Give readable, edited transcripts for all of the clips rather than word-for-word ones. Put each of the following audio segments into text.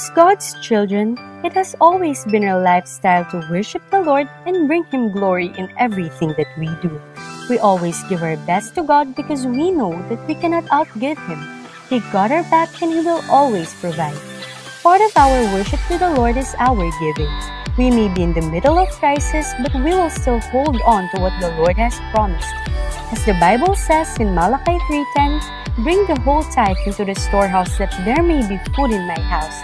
As God's children, it has always been our lifestyle to worship the Lord and bring Him glory in everything that we do. We always give our best to God because we know that we cannot outgive Him. He got our back and He will always provide. Part of our worship to the Lord is our giving. We may be in the middle of crisis, but we will still hold on to what the Lord has promised. As the Bible says in Malachi 3:10, "Bring the whole tithe into the storehouse that there may be food in my house.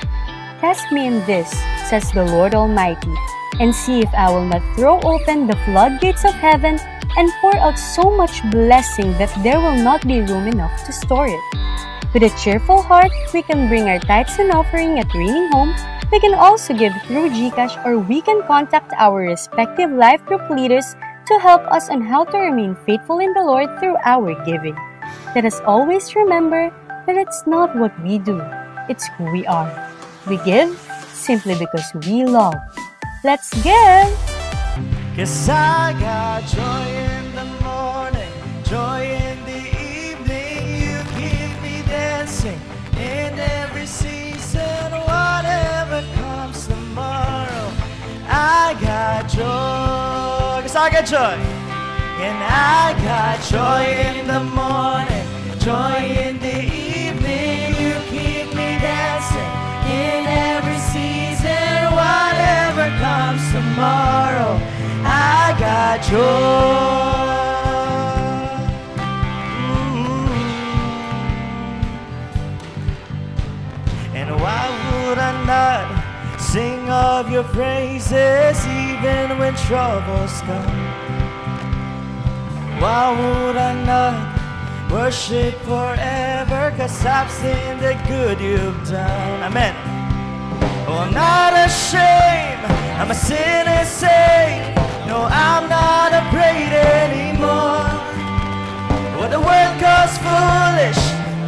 Test me in this, says the Lord Almighty, and see if I will not throw open the floodgates of heaven and pour out so much blessing that there will not be room enough to store it." With a cheerful heart, we can bring our tithes and offering at Reigning Home. We can also give through GCash, or we can contact our respective life group leaders to help us on how to remain faithful in the Lord through our giving. Let us always remember that it's not what we do, it's who we are. We give simply because we love. Let's give! 'Cause I got joy in the morning, joy in the evening. You keep me dancing in every season, whatever comes tomorrow. I got joy, 'cause I got joy. And I got joy in the morning, joy in the evening. You keep me dancing in every season, whatever comes tomorrow. I got joy. And why would I not sing of your praises even when troubles come? Why would I not worship forever? 'Cause I've seen the good you've done. Amen. Oh, I'm not ashamed, I'm a sinner saved. No, I'm not afraid anymore. What the world calls foolish,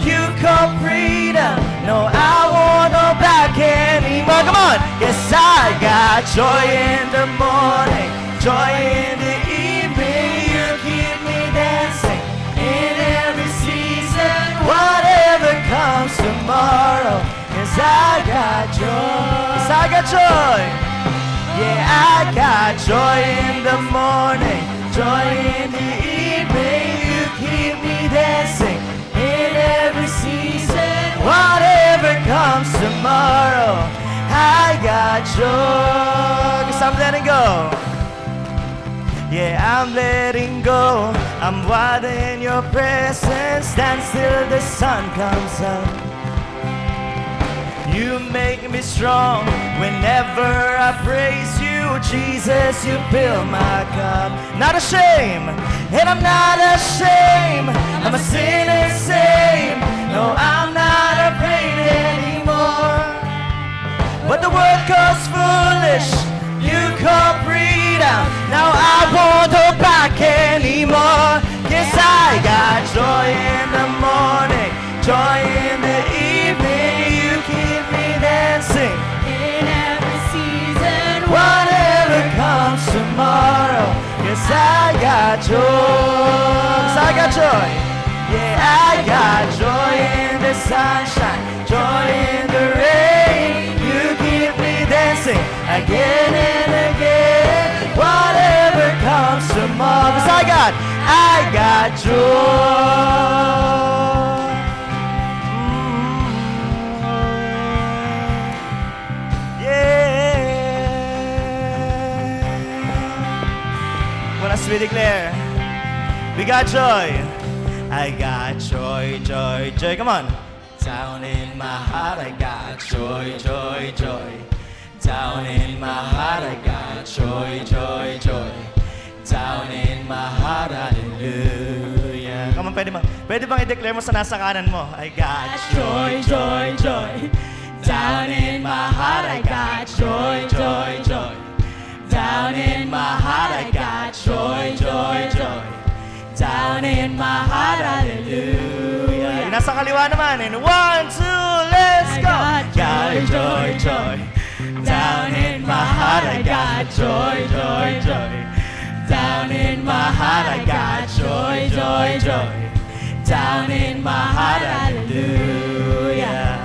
you call freedom. No, I won't go back anymore. Come on! Yes, I got joy in the morning, joy in the evening. You keep me dancing in every season, whatever comes tomorrow. Yes, I got joy. Yes, I got joy. Yeah, I got joy in the morning, joy in the evening. You keep me dancing in every season, whatever comes tomorrow. I got joy, 'cause I'm letting go. Yeah, I'm letting go. I'm wide in your presence, stand till the sun comes up. You make me strong whenever I praise you. Jesus, you fill my cup. Not ashamed, and I'm not ashamed. I'm a sinner saved. No, I'm not afraid anymore. What the world calls foolish, you call freedom. Now I won't go back anymore. Yes, I got joy in the morning, joy in the evening. You keep me dancing in every season, whatever comes tomorrow. Yes, I got joy. Yes, I got joy. Yeah, I got joy in the sunshine, joy in the rain. You keep me dancing again and again, whatever comes tomorrow. Yes, I got joy. As we declare, we got joy. I got joy, joy, joy. Come on. Down in my heart, I got joy, joy, joy. Down in my heart, I got joy, joy, joy. Down in my heart, hallelujah. Come on, pwede bang i-declare mo sa nasa kanan mo? I got joy, joy, joy. Down in my heart, I got joy, joy, joy. Down in my heart, I got joy, joy, joy. Down in my heart, hallelujah. Nasa kaliwa naman. And 1, 2, let's go. Joy, joy, joy. Down in my heart, I got joy, joy, joy. Down in my heart, I got joy, joy, joy. Down in my heart, hallelujah.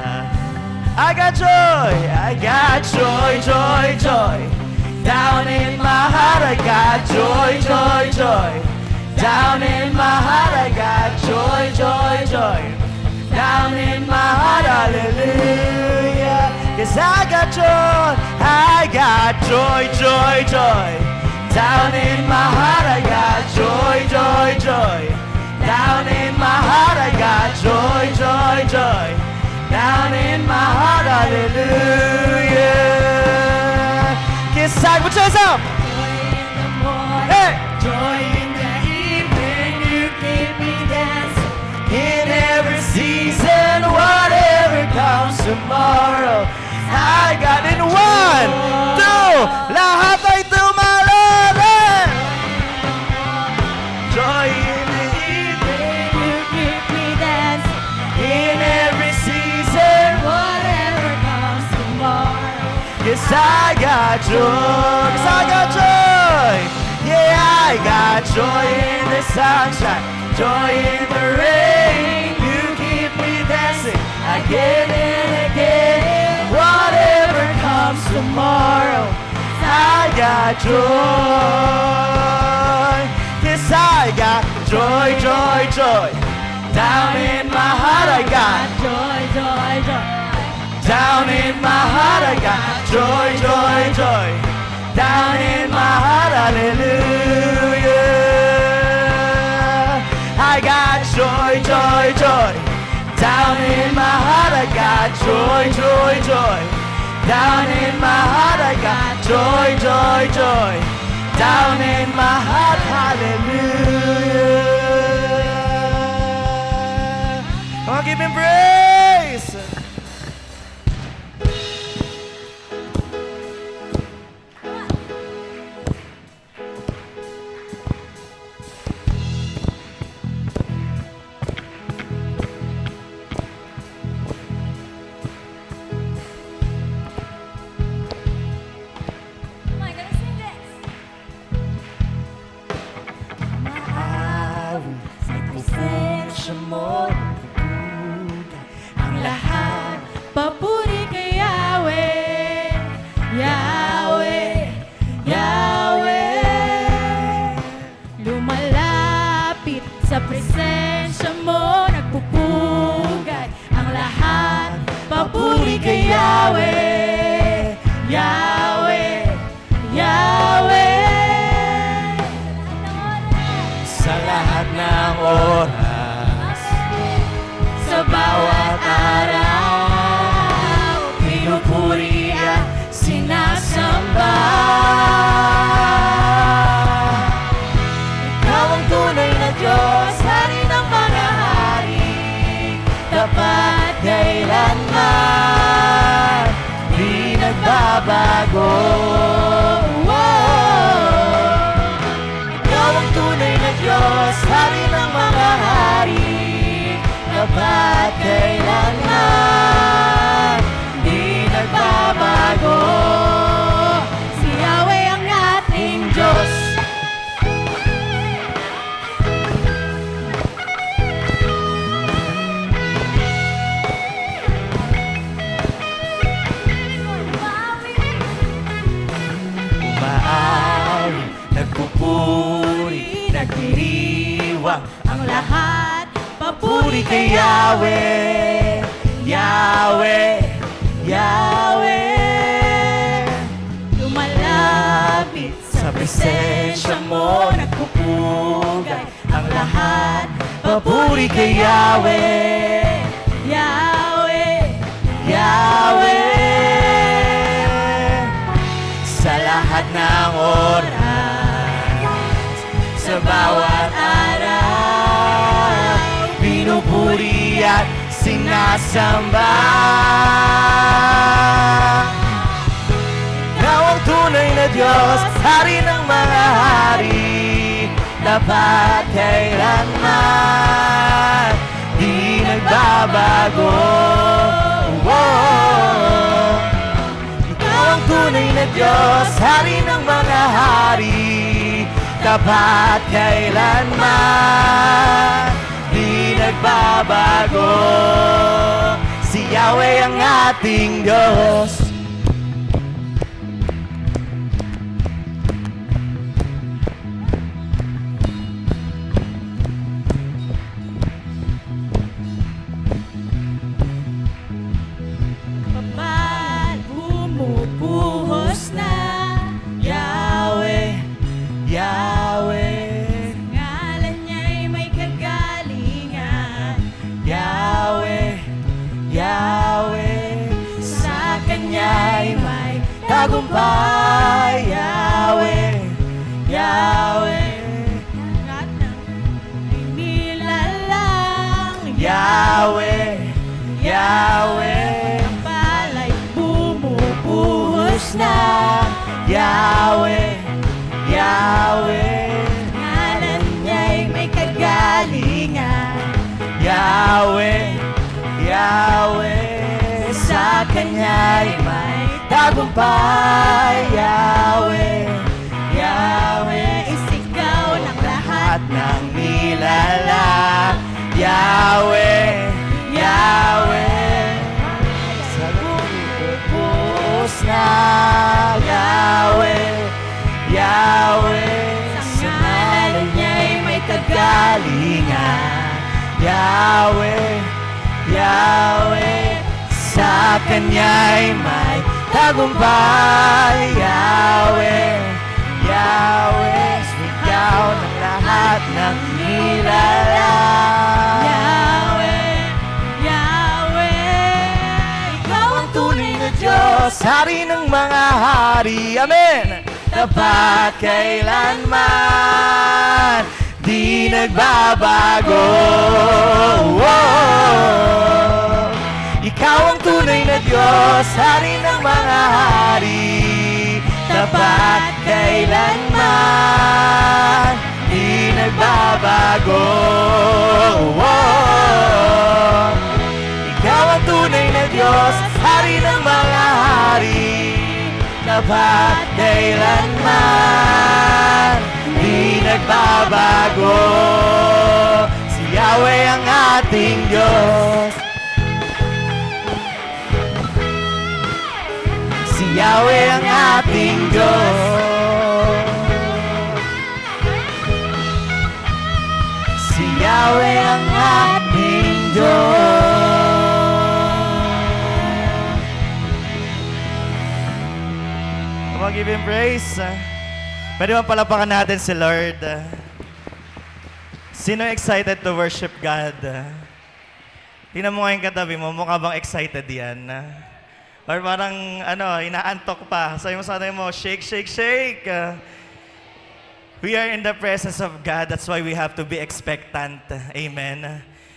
I got joy, I got joy, joy, joy. Down in my heart, I got joy, joy, joy. Down in my heart, I got joy, joy, joy. Down in my heart, hallelujah. 'Cause I got joy, I got joy, joy, joy. Down in my heart, I got joy, joy, joy. Down in my heart, I got joy, joy, joy. Down in my heart, hallelujah. Kiss side, put yours up. Joy in the morning, Hey. joy in the evening, you keep me dancing. In every season, whatever comes tomorrow, I got in 1, 2, lahat ay tumalaban. Joy in the evening, You keep me dancing. in every season, Whatever comes tomorrow, 'cause I got joy, 'cause I got joy. Yeah, I got joy in the sunshine, joy in the rain. You keep me dancing again and again. Whatever comes tomorrow, I got joy. Yes, I got joy, joy, joy. Down in my heart, I got joy, joy, joy. down in my heart, I got joy, joy, joy. Down in my heart, hallelujah. I got joy, joy, joy. Down in my heart, I got joy, joy, joy. Down in my heart, I got joy, joy, joy. Down in my heart, hallelujah. Come on, give him praise. Come on, gonna sing this. Maawi sa presensya mo, ang lahat papuri kay Yahweh, Yahweh, Yahweh. Lumalapit sa presensya mo, nagpupugay ang lahat papuri kay Yahweh, Yahweh, Yahweh. Sa lahat ng oras, Sa bawat araw, pinupuri at sinasamba. Ikaw ang tunay na Diyos, Hari ng mga hari, tapat kailanman, di nagbabago. Ikaw ang tunay na Diyos, Hari ng mga hari, tapat kailanman, di nagbabago. Si Yahweh ang ating Diyos. umaawi, nagpupuri, nagdiriwang Ang lahat puri papuri kay Yahweh, Yahweh, Yahweh. Lumalapit Sa presensya mo, nagpupugay ang lahat papuri kay Yahweh, Yahweh, Yahweh. Sa lahat ng oras, sa bawat araw, pinupuri at sinasamba. Ikaw ang tunay na Diyos, Hari ng mga hari, tapat kailanman, di nagbabago. Wow. Ikaw ang tunay na Diyos, Hari ng mga hari, tapat kailanman, di nagbabago. Si Yahweh ang ating Diyos. Paman, bumubuhos na Yahweh, Yahweh, ngalan niya'y may kagalingan. Yahweh, Yahweh, Sa Kanya'y may tagumpay. Yahweh, Yahweh, lahat ng inilalang. Yahweh, Yahweh, Ang pala'y bumubuhos na. Yahweh, Yahweh, Ngalan niya'y may kagalingan. Yahweh, Yahweh, sa Kanya'y may tagumpay. Yahweh, Yahweh, Isigaw ng lahat at ng nilalang. Yahweh, Yahweh, sa bumubuhos na. Yahweh, Yahweh, Sa ngalan niya'y may kagalingan. Yahweh, Yahweh, sa Kanya'y may tagumpay. Yahweh, Yahweh, sigaw ng lahat ng nilalang. Yahweh, Yahweh, Ikaw ang tunay na Diyos. Hari ng mga hari, amen. Tapat kailanman, di nagbabago. Ikaw ang tunay na Diyos, Hari ng mga hari. Tapat kailanman, di nagbabago. Ikaw ang tunay na Diyos, Hari ng mga hari. Tapat kailanman, di nagbabago. Si Yahweh ang ating Diyos. Si Yahweh ang ating Diyos. Si Yahweh ang ating Diyos. Come on, give Him praise. Pwede ba palapakan natin si Lord? Sino excited to worship God? Tingnan mo ngayon katabi mo, mukha bang excited yan? Or parang, inaantok pa. Sabi mo sa mo, shake, shake, shake. We are in the presence of God. That's why we have to be expectant. Amen.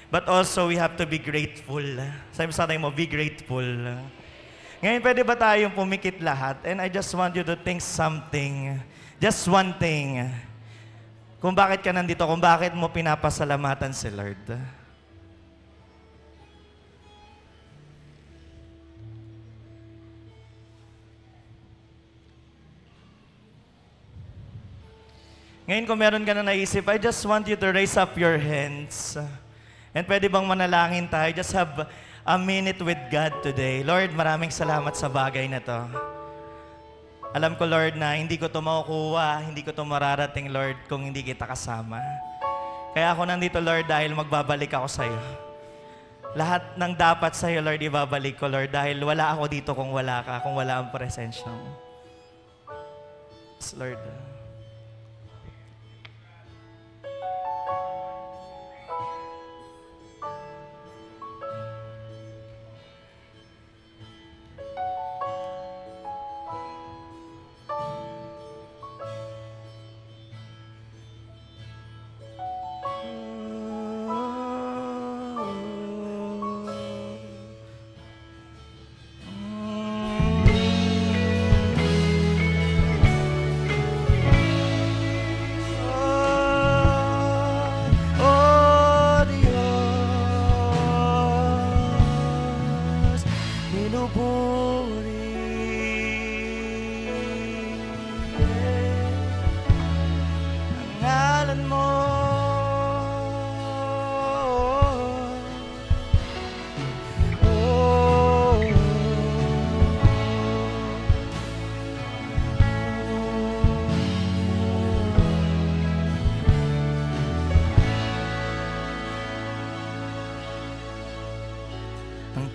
But also, we have to be grateful. Sabi mo sa mo, be grateful. Ngayon, pwede ba tayong pumikit lahat? And I just want you to think something. Just one thing. Kung bakit ka nandito, kung bakit mo pinapasalamatan si Lord. Ngayon, kung meron ka na naisip, I just want you to raise up your hands. And pwede bang manalangin tayo? Just have a minute with God today. Lord, maraming salamat sa bagay na to. Alam ko, Lord, na hindi ko to makukuha, hindi ko to mararating, Lord, kung hindi kita kasama. Kaya ako nandito, Lord, dahil magbabalik ako sa'yo. Lahat ng dapat sa'yo, Lord, ibabalik ko, Lord, dahil wala ako dito kung wala ka, kung wala ang presensya mo. Yes, Lord.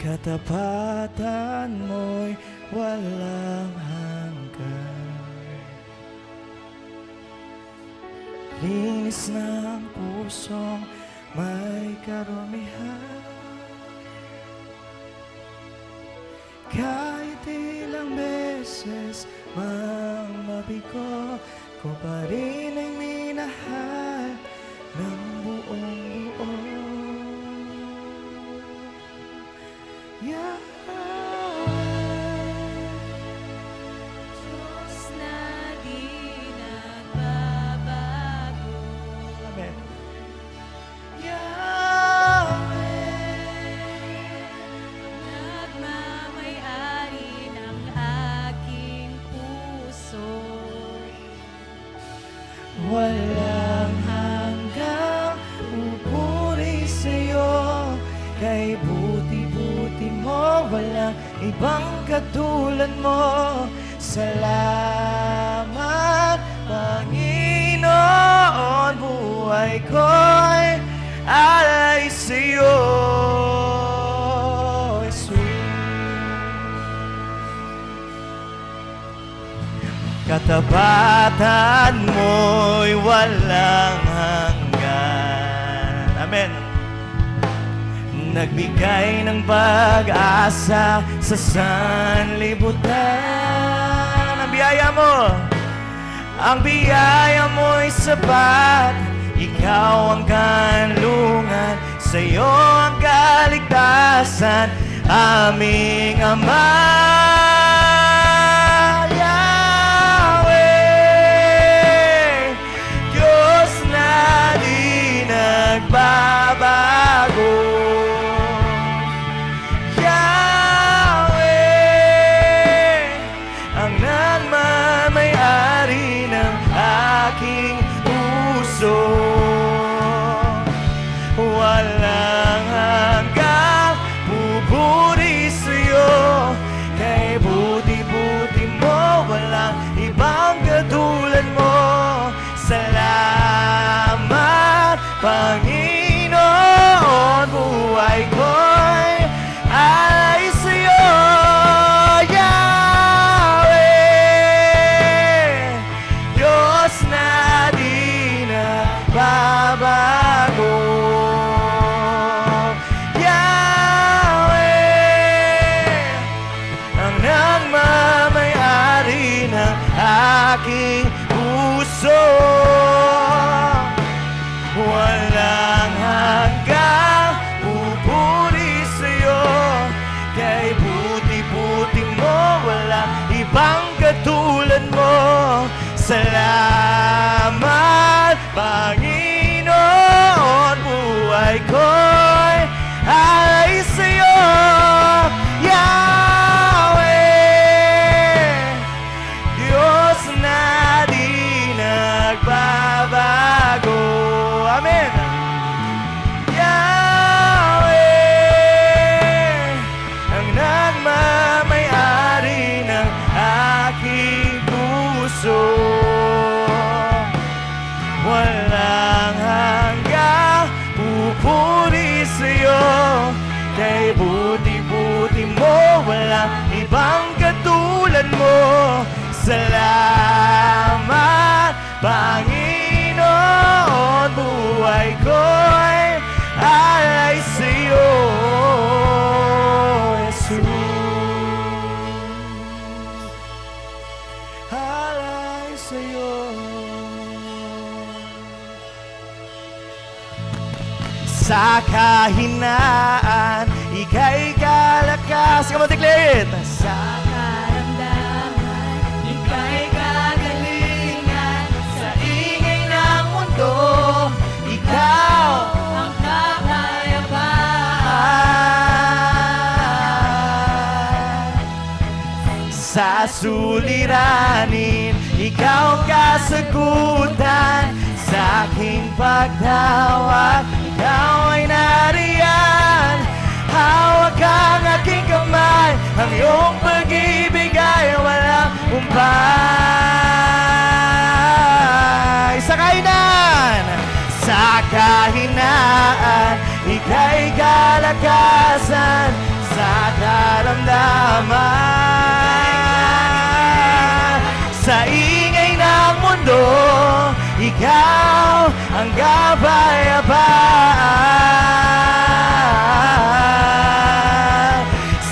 katapatan mo'y walang hanggan. Linis ng pusong may karumihan, kahit ilang beses mang mabigo, ko pa rin ay minahal ng buong buo. Diyos na di nagbabago. Amen. Nagmamay-ari ng aking puso. Walang hanggang pupuri sa'yo, kay buti-buti mo, walang ibang katulad mo. Salamat, Panginoon, buhay ko'y alay sa'yo, Jesus. Katapatan mo'y walang hanggan. Amen. Nagbigay ng pag-asa sa sanlibutan. Ang biyaya mo'y sapat. Ikaw ang kanlungan, sa'yo ang kaligtasan, aming Ama. Yahweh, Diyos na di nagbabago. Nagmamay-ari ng aking puso, walang hanggang pupuri sa'yo, kay buti-buti mo, walang ibang katulad mo. Salamat, Panginoon, buhay ko'y alay sa'yo. Babago, Yahweh, ang nagmamay-ari ng aking puso, walang hanggang pupuri sa'yo, kay buti-buti mo, walang ibang katulad mo. Salamat, Panginoon, buhay ko'y alay sa'yo. Yahweh, Diyos na di nagbabago. Amen. Yahweh, ang nagmamay-ari ng aking puso, walang hanggang pupuri sa'yo, kay buti-buti mo, walang ibang katulad mo. Salamat, Panginoon, buhay ko'y alay sa'yo, Jesus. Alay sa'yo. Sa kahinaan, ika'y kalakas. Come on, declare it. Sa karamdaman, ika'y kagalingan. Sa ingay ng mundo, ikaw ang kapayapaan. Sa suliranin, ikaw ang kasagutan. Sa aking pagtawag, ikaw ay nariyan. Hawak ang aking kamay, ang iyong pag-ibig ay walang humpay. Sa kahinaan, ika'y kalakasan. Sa karamdaman. Sa ingay ng mundo, ikaw ang kapayapaan.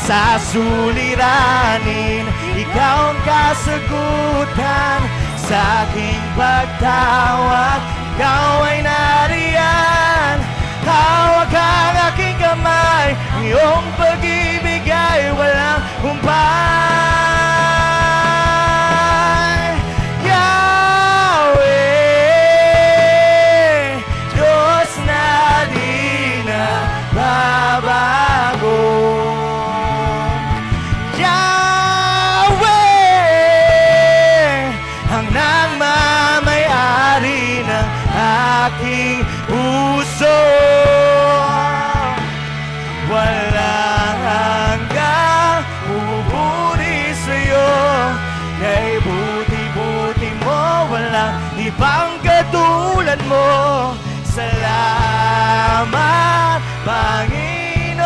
Sa suliranin, ikaw ang kasagutan. Sa aking pagtawag, ikaw ay nariyan. Hawak ang aking kamay, ang iyong pag-ibig ay walang humpay. Yahweh, Diyos na di nagbabago. Yahweh, ang nagmamay-ari ng aking puso. Walang hanggang pupuri sa'yo. Kay buti-buti mo, walang ibang katulad mo. Salamat, Panginoon,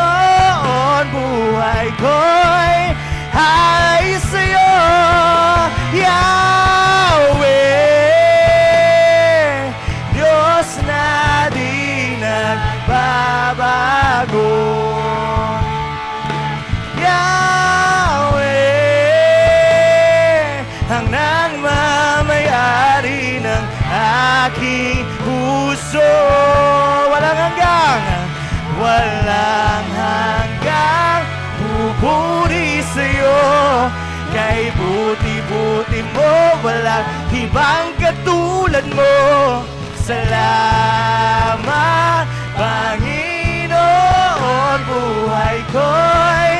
buhay ko'y ay sa'yo. Yahweh, Diyos na di nagbabago. Yahweh, ang nagmamay-ari ng aking puso. Walang hanggang, walang hanggang pupuri sa'yo. Kay buti-buti mo, walang ibang katulad mo. Salamat, Panginoon, buhay ko'y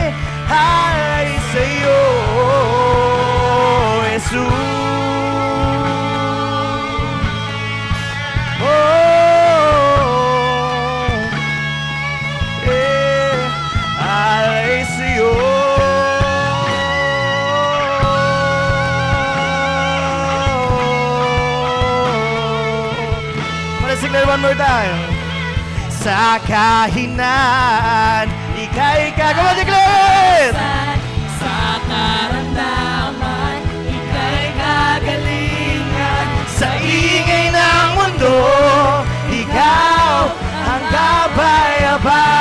ay sa'yo, Jesus. Ay sa'yo. Signal one more time. Sa kahinaan, ika'y gagawa, declare! Sa karamdaman, ika'y gagalingan. Sa ingay ng mundo, ikaw ang kapayapaan.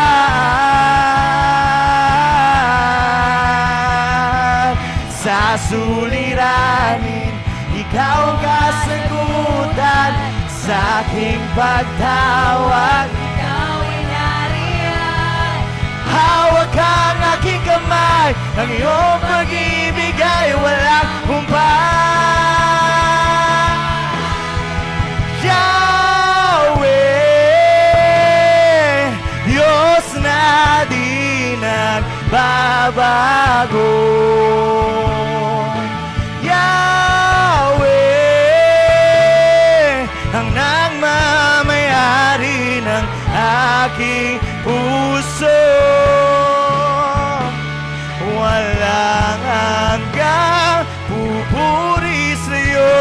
Sa suliranin, ikaw ang kasagutan. Sa aking pagtawag, Ikaw ay nariyan. hawak ang aking kamay. Ang iyong pag-ibig ay walang humpay. Yahweh, Diyos na di nagbabago. Ang nagmamay-ari ng aking puso. Walang hanggang pupuri sa'yo.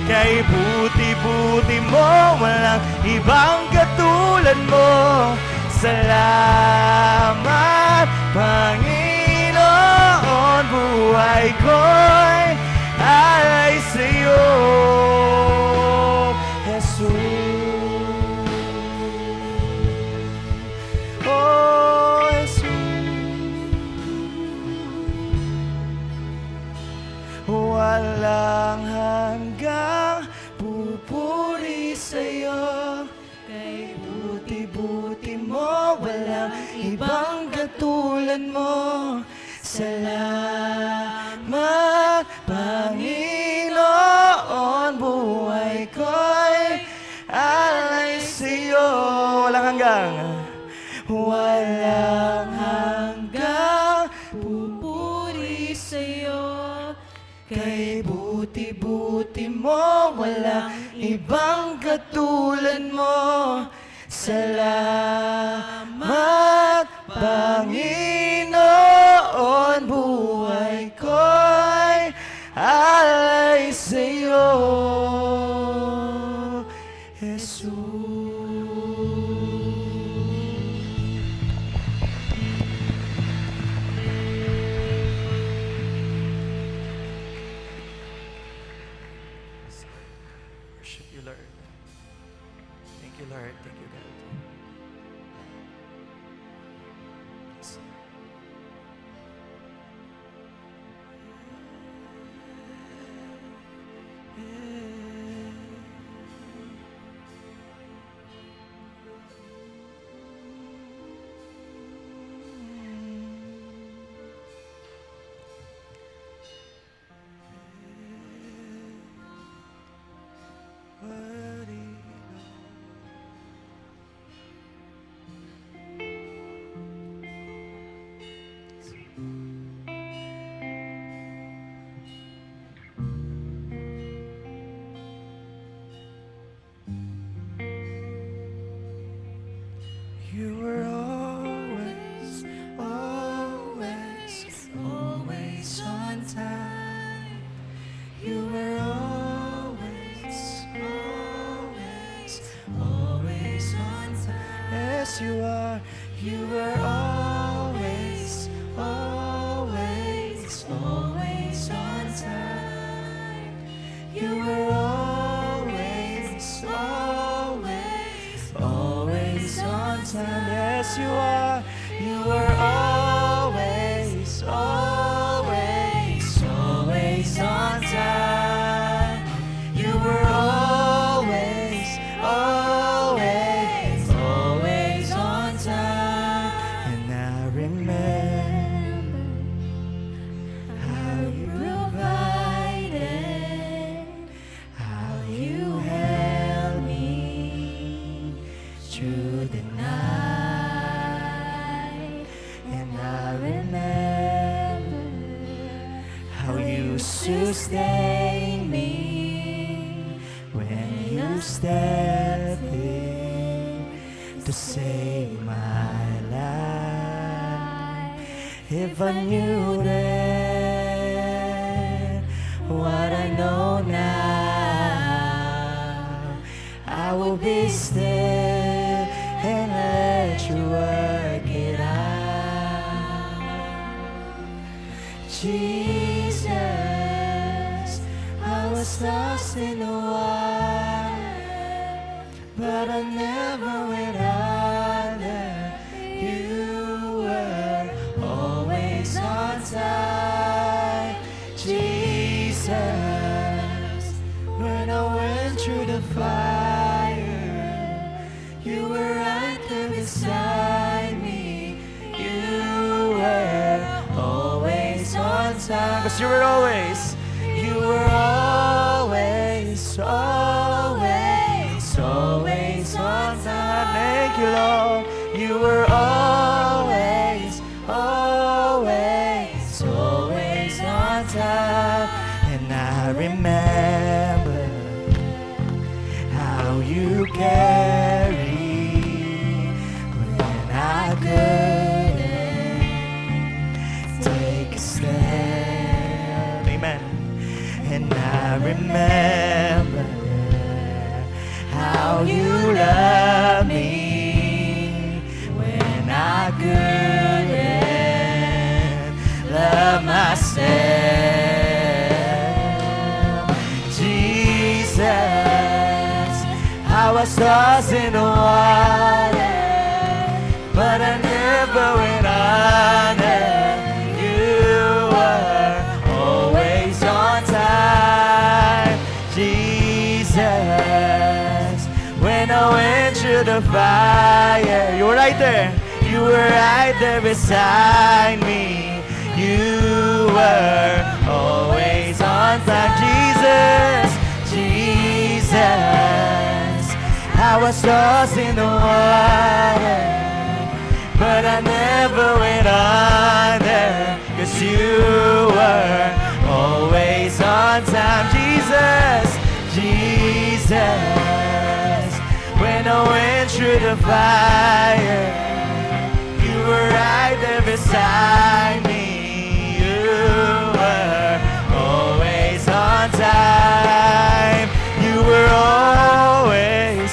Kay buti-buti mo, walang ibang katulad mo. Salamat, Panginoon, buhay ko'y ay sa'yo. Oh, Jesus. Walang hanggang pupuri sa'yo. Kay buti-buti mo, walang ibang katulad mo. Salamat, Panginoon, buhay ko'y alay sa'yo. Walang hanggang, walang hanggang pupuri sa'yo. Kay buti-buti mo, walang ibang katulad mo. Salamat, Panginoon, buhay ko'y alay sa'yo, Jesus. worship you, Lord. Thank you, Lord. Thank you, God. Yes, Lord. You were always, always, always on time. You were always, always, always on time. Yes, you are. You were always, always, always on time. You were always, always, always on time. Yes, you are. You were always, always, always on time. You were always, always, always on time. And I remember how you provided, how you held me through the night. And I remember how you sustained me when you stepped in to save my life. If I knew then what I know now, I will be still and let you work it out. Jesus, I was lost in the water, but I never went under. You were always on time. Jesus, when I went through the fire, you were right there beside me. You were always on time. 'Cause you were always, always, always on time. Thank you, Lord. You were always, always, always on time. And I remember how you carried when I couldn't take a step. Amen. And I remember how you love me when I couldn't love myself. Jesus, I was lost in the water, but I never went under. You were always on time. Jesus, when I went through the fire, you were right there. You were right there beside me. You were always on time. Jesus, Jesus, I was lost in the water, but I never went under. 'Cause you were always on time. Jesus, Jesus, when I went through the fire, you were right there beside me. You were always on time. You were always,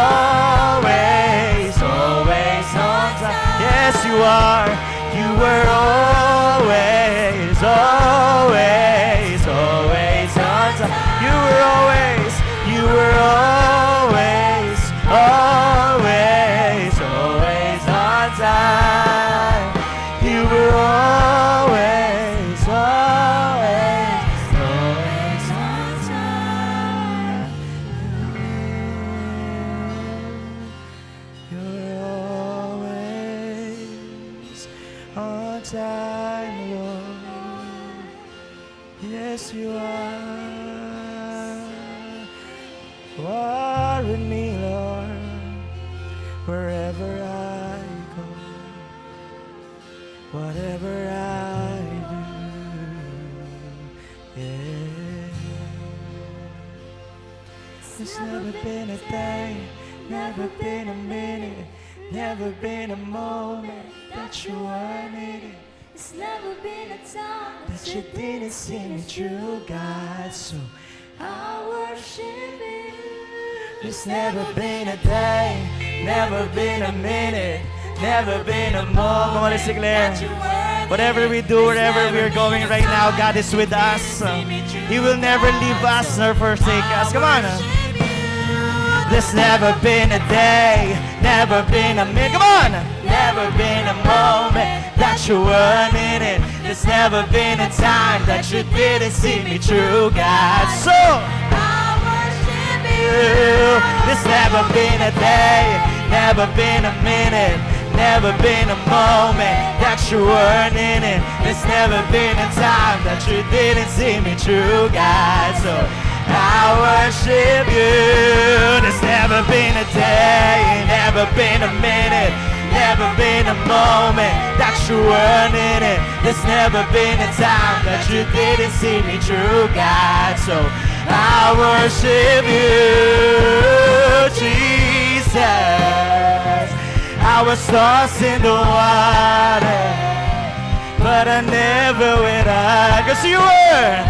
always, always on time. Yes, you are. You were always, always, always on time. You were always, you were always. time, Lord. Yes, you are. You are with me, Lord, wherever I go, whatever I do. Yeah. There's never been a day, never been a minute, never been a moment that you weren't in it. It's never been a time That you didn't see me through, God. So I worship you. there's never been a day, never been a minute, never been a moment. Come on, let's declare. Whatever we do, wherever we're going right now, God is with us. He will never leave us nor forsake us. Come on. There's never been a day, never been a minute. Come on. Never been a moment that you weren't in it. There's never been a time that you didn't see me through, God. So I worship you. there's never been a day, never been a minute, never been a moment that you weren't in it. There's never been a time that you didn't see me through, God. So I worship you. There's never been a day, never been a minute, never been a moment that you weren't in it. There's never been a time that you didn't see me through, God. So I worship you, Jesus. I was lost in the water, but I never went out. 'Cause you were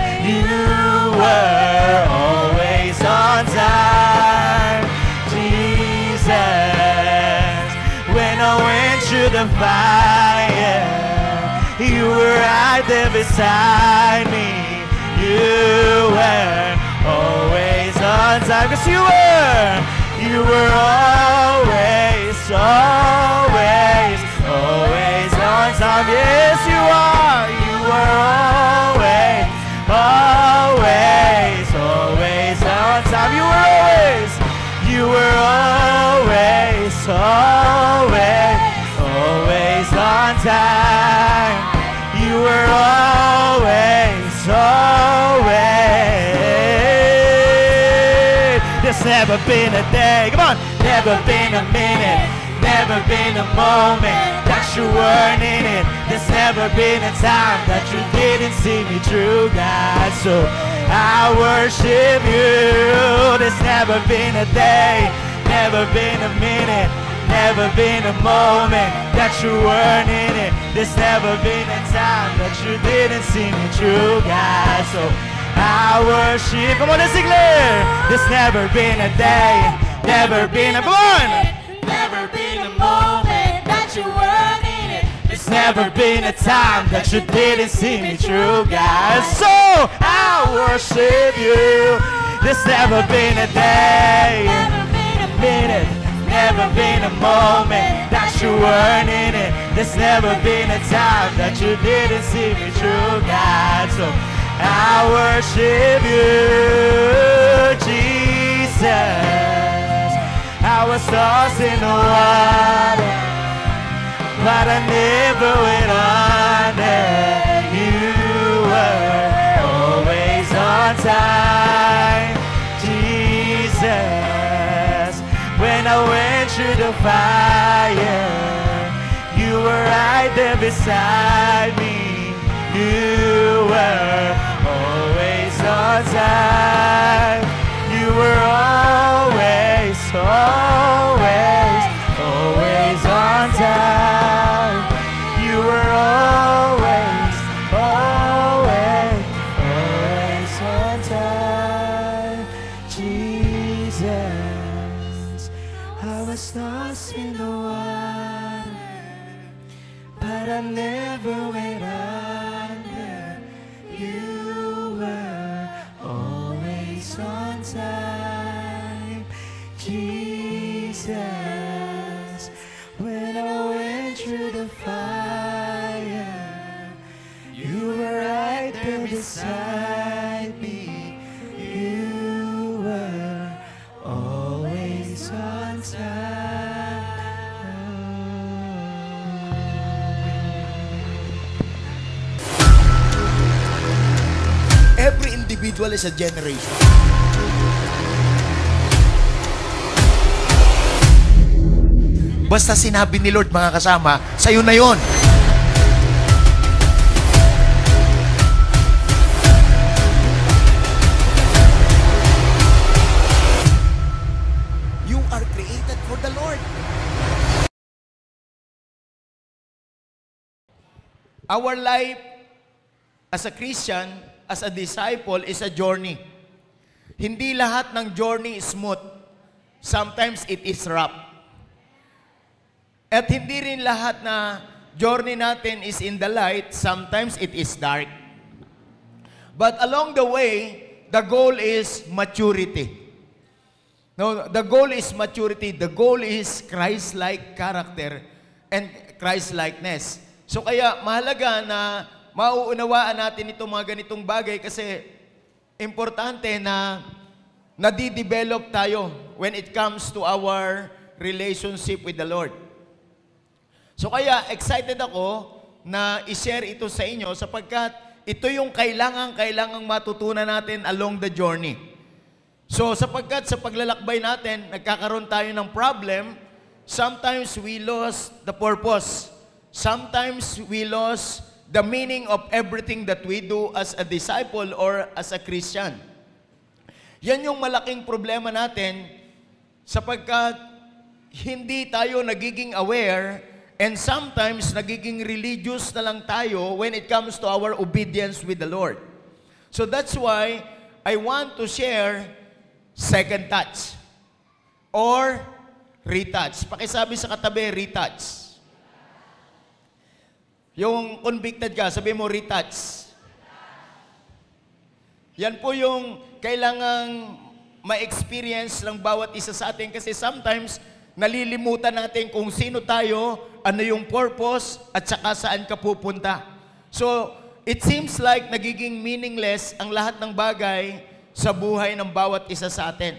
always on time, Jesus. When I went through the fire, you were right there beside me. You were always on time. 'Cause you were always on time. Yes, you are. You were always on time. You were always on time. You were always. There's never been a day, come on, never been a minute, never been a moment that you weren't in it. There's never been a time that you didn't see me through, God. So I worship you. There's never been a day, never been a minute, never been a moment that you weren't in it. There's never been a time that you didn't see me through, God. So I worship. Come on, let's declare. There's never been a day, never been a, come on, Never been a moment that you weren't in it. there's never been a time that you didn't see me through, God. So I worship you. There's never been a day, Never been a minute, never been a moment that you weren't in it. There's never been a time that you didn't see me through, God. So I worship you, Jesus. I was lost in the water, but I never went under. You were always on time, Jesus. When I went through the fire, you were right there beside me. You were always on time. You were always on time. You were always on time. Jesus, I was lost in the water, but I never went under. You were always on time, Jesus. When I went through the fire, you were right there beside me. You were always on time. individual, as a generation. Basta sinabi ni Lord, mga kasama, sa'yo na yon. You are created for the Lord. Our life as a Christian, as a disciple, is a journey. Hindi lahat ng journey is smooth. Sometimes it is rough. At hindi rin lahat na journey natin is in the light. Sometimes it is dark. But along the way, the goal is maturity. No, the goal is maturity. The goal is Christ-like character and Christ-likeness. So kaya mahalaga na mauunawaan natin itong mga ganitong bagay kasi importante na nadidevelop tayo when it comes to our relationship with the Lord. So kaya excited ako na i-share ito sa inyo sapagkat ito yung kailangang matutunan natin along the journey. So sapagkat sa paglalakbay natin, nagkakaroon tayo ng problem, sometimes we lost the purpose. Sometimes we lost the meaning of everything that we do as a disciple or as a Christian. Yan yung malaking problema natin sapagkat hindi tayo nagiging aware and sometimes nagiging religious na lang tayo when it comes to our obedience with the Lord. So that's why I want to share second touch or retouch. Pakisabi sa katabi, retouch. Yung convicted ka, sabi mo, retouch. Yan po yung kailangang ma-experience ng bawat isa sa atin kasi sometimes nalilimutan natin kung sino tayo, ano yung purpose, at saka saan ka pupunta. So, it seems like nagiging meaningless ang lahat ng bagay sa buhay ng bawat isa sa atin.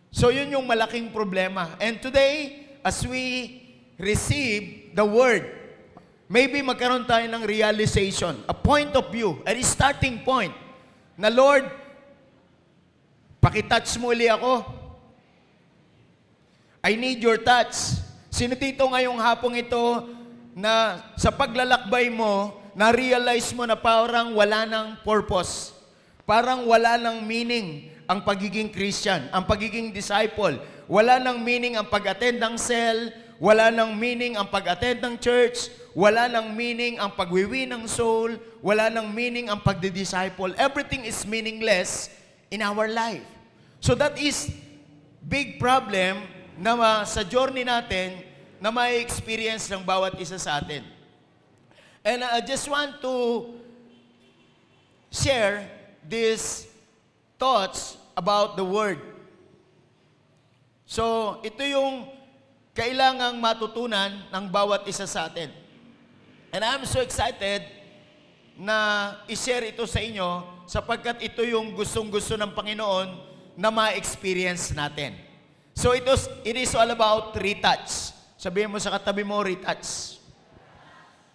So, yun yung malaking problema. And today, as we receive the Word, maybe magkaroon tayo ng realization, a point of view, a starting point, na Lord, pakitouch mo uli ako. I need your touch. Sino dito ngayong hapong ito na sa paglalakbay mo, na-realize mo na parang wala ng purpose, parang wala ng meaning ang pagiging Christian, ang pagiging disciple, wala ng meaning ang pag-attend ng cell, wala ng meaning ang pag-attend ng church, wala ng meaning ang pagwiwi ng soul, wala ng meaning ang pagdi-disciple. Everything is meaningless in our life. So that is big problem na sa journey natin na may experience ng bawat isa sa atin. And I just want to share these thoughts about the Word. So, ito yung kailangang matutunan ng bawat isa sa atin. And I'm so excited na i-share ito sa inyo sapagkat ito yung gustong-gusto ng Panginoon na ma-experience natin. So it is all about retouch. Sabihin mo sa katabi mo, retouch.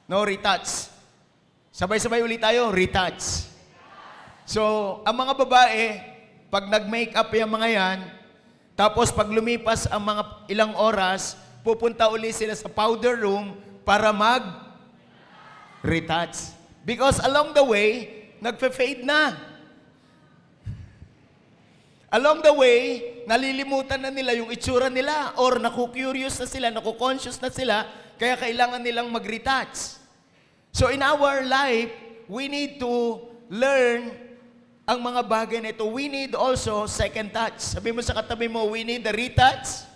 No, retouch. Sabay-sabay ulit tayo, retouch. So, ang mga babae, pag nag-makeup yung mga yan, tapos pag lumipas ang mga ilang oras, pupunta ulit sila sa powder room para mag-retouch. Because along the way, nagpe-fade na. Along the way, nalilimutan na nila yung itsura nila or naku-curious na sila, naku-conscious na sila, kaya kailangan nilang mag-retouch. So in our life, we need to learn ang mga bagay na ito. We need also second touch. Sabi mo sa katabi mo, we need the retouch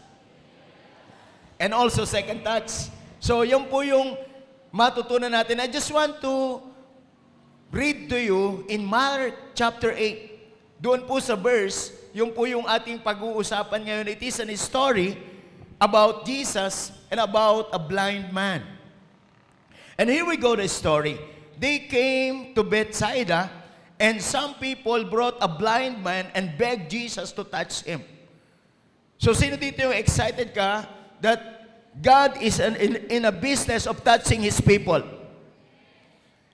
and also second touch. So yun po yung matutunan natin. I just want to read to you in Mark chapter 8. Doon po sa verse, yung po yung ating pag-uusapan ngayon. It is a story about Jesus and about a blind man. And here we go, the story. They came to Bethsaida, and some people brought a blind man and begged Jesus to touch him. So sino dito yung excited ka that God is in a business of touching His people?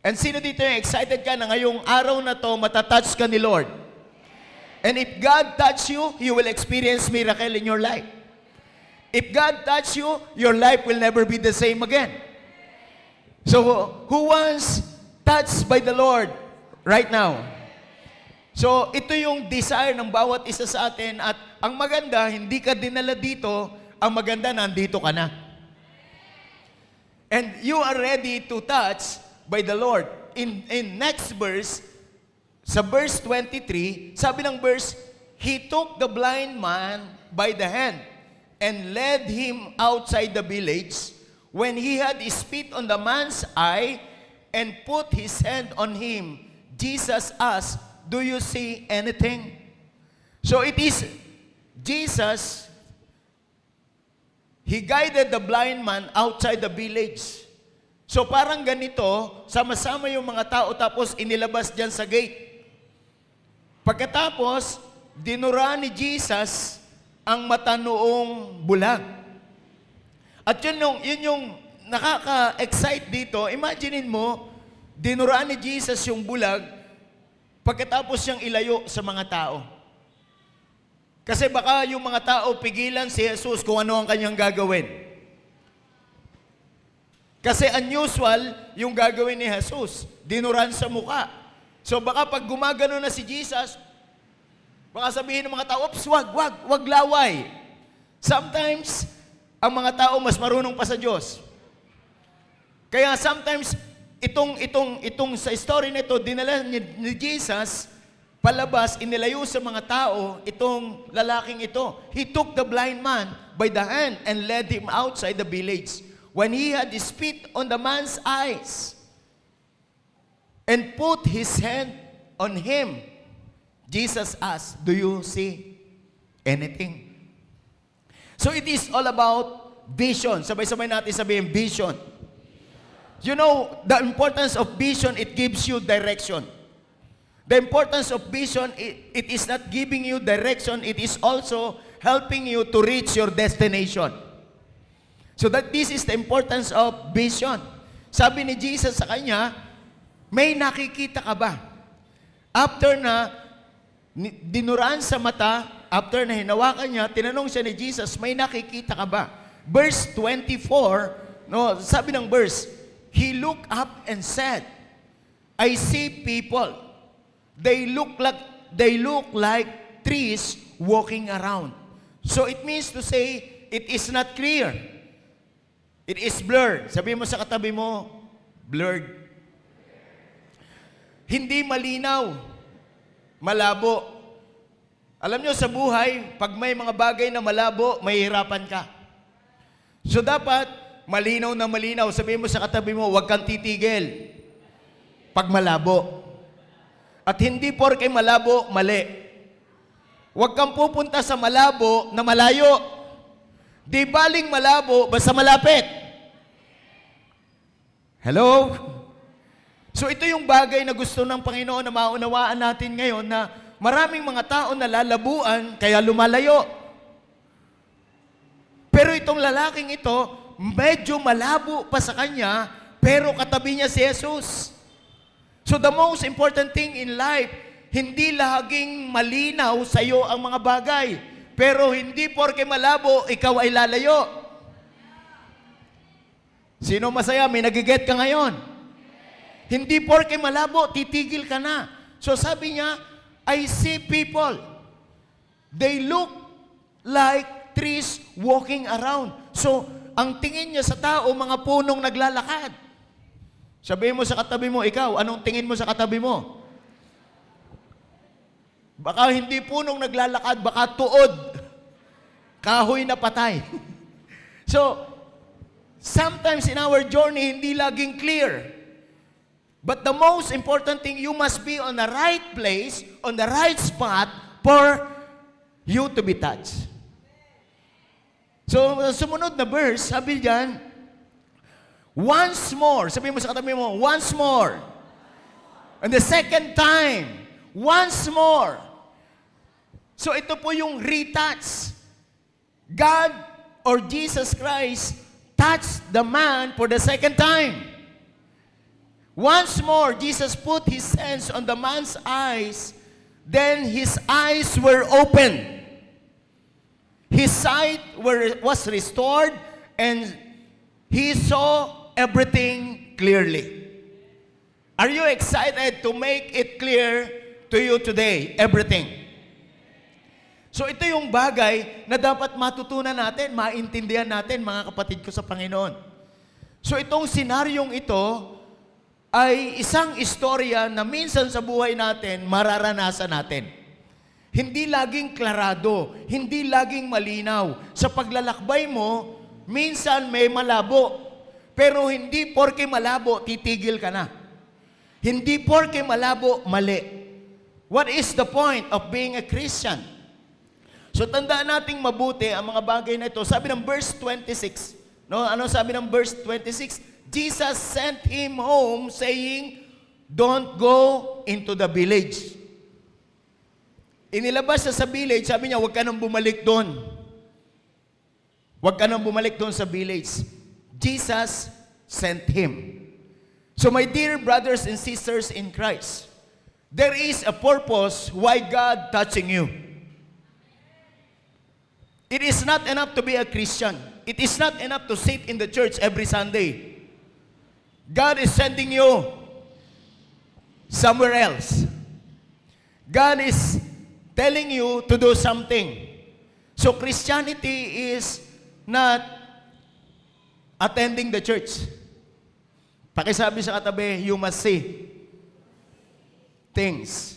And sino dito yung excited ka na ngayong araw na to matatouch ka ni Lord? And if God touch you, you will experience miracle in your life. If God touch you, your life will never be the same again. So, who wants touched by the Lord right now? So, ito yung desire ng bawat isa sa atin. At ang maganda, hindi ka dinala dito. Ang maganda, nandito ka na. And you are ready to touch by the Lord. In next verse, sa verse 23, sabi ng verse, He took the blind man by the hand and led him outside the village. When he had spit on the man's eye and put his hand on him, Jesus asked, do you see anything? So it is Jesus. He guided the blind man outside the village. So parang ganito, sama-sama yung mga tao tapos inilabas dyan sa gate. Pagkatapos, dinura ni Jesus ang mata noong bulag. At yun yung nakaka-excite dito. Imaginein mo, dinura ni Jesus yung bulag pagkatapos siyang ilayo sa mga tao. Kasi baka yung mga tao pigilan si Jesus kung ano ang kanyang gagawin. Kasi unusual yung gagawin ni Jesus. Dinuran sa muka. So baka pag gumagano na si Jesus, baka sabihin ng mga tao, oops, wag laway. Sometimes, ang mga tao mas marunong pa sa Diyos. Kaya sometimes, itong sa story nito, dinala ni Jesus, palabas, inilayo sa mga tao, itong lalaking ito. He took the blind man by the hand and led him outside the village. When he had spit on the man's eyes and put his hand on him, Jesus asked, do you see anything? So it is all about vision. Sabay-sabay natin sabihin, vision. You know, the importance of vision, it gives you direction. The importance of vision, it is not giving you direction, it is also helping you to reach your destination. So that this is the importance of vision. Sabi ni Jesus sa kanya, may nakikita ka ba? After na dinuraan sa mata, after na hinawakan niya, tinanong siya ni Jesus, may nakikita ka ba? Verse 24, no, sabi ng verse, He looked up and said, I see people. They look like trees walking around. So it means to say, it is not clear. It is blurred. Sabi mo sa katabi mo, blurred. Hindi malinaw. Malabo. Alam nyo, sa buhay, pag may mga bagay na malabo, mahihirapan ka. So dapat, malinaw na malinaw. Sabihin mo sa katabi mo, huwag kang titigil. Pag malabo. At hindi porke malabo, mali. Huwag kang pupunta sa malabo na malayo. Di baling malabo, basta malapit. Hello? So ito yung bagay na gusto ng Panginoon na maunawaan natin ngayon na maraming mga tao na lalabuan, kaya lumalayo. Pero itong lalaking ito, medyo malabo pa sa kanya, pero katabi niya si Jesus. So the most important thing in life, hindi laging malinaw sa iyo ang mga bagay. Pero hindi porke malabo, ikaw ay lalayo. Sino masaya? May nagiget ka ngayon. Hindi porke malabo, titigil ka na. So sabi niya, I see people. They look like trees walking around. So, ang tingin niya sa tao, mga punong naglalakad. Sabihin mo sa katabi mo, ikaw, anong tingin mo sa katabi mo? Baka hindi punong naglalakad, baka tuod. Kahoy na patay. So, sometimes in our journey, hindi laging clear. But the most important thing, you must be on the right place, on the right spot for you to be touched. So, sumunod na verse, sabi diyan, once more, sabi mo sa katabi mo, once more. And the second time, once more. So, ito po yung retouch. God or Jesus Christ touched the man for the second time. Once more, Jesus put His hands on the man's eyes Then his eyes were opened. His sight was restored, and he saw everything clearly. Are you excited to make it clear to you today, everything? So ito yung bagay na dapat matutunan natin, maintindihan natin, mga kapatid ko sa Panginoon. So itong senaryong ito ay isang istorya na minsan sa buhay natin, mararanasan natin. Hindi laging klarado, hindi laging malinaw. Sa paglalakbay mo, minsan may malabo. Pero hindi porke malabo, titigil ka na. Hindi porke malabo, mali. What is the point of being a Christian? So tandaan nating mabuti ang mga bagay na ito. Sabi ng verse 26, no? Ano sabi ng verse 26? Jesus sent him home saying, "Don't go into the village." Inilabas siya sa village, sabi niya, huwag ka nang bumalik doon. Huwag ka nang bumalik doon sa village. Jesus sent him. So my dear brothers and sisters in Christ, there is a purpose why God touching you. It is not enough to be a Christian. It is not enough to sit in the church every Sunday. God is sending you somewhere else. God is telling you to do something. So Christianity is not attending the church. Pakisabi sa katabi, you must see things.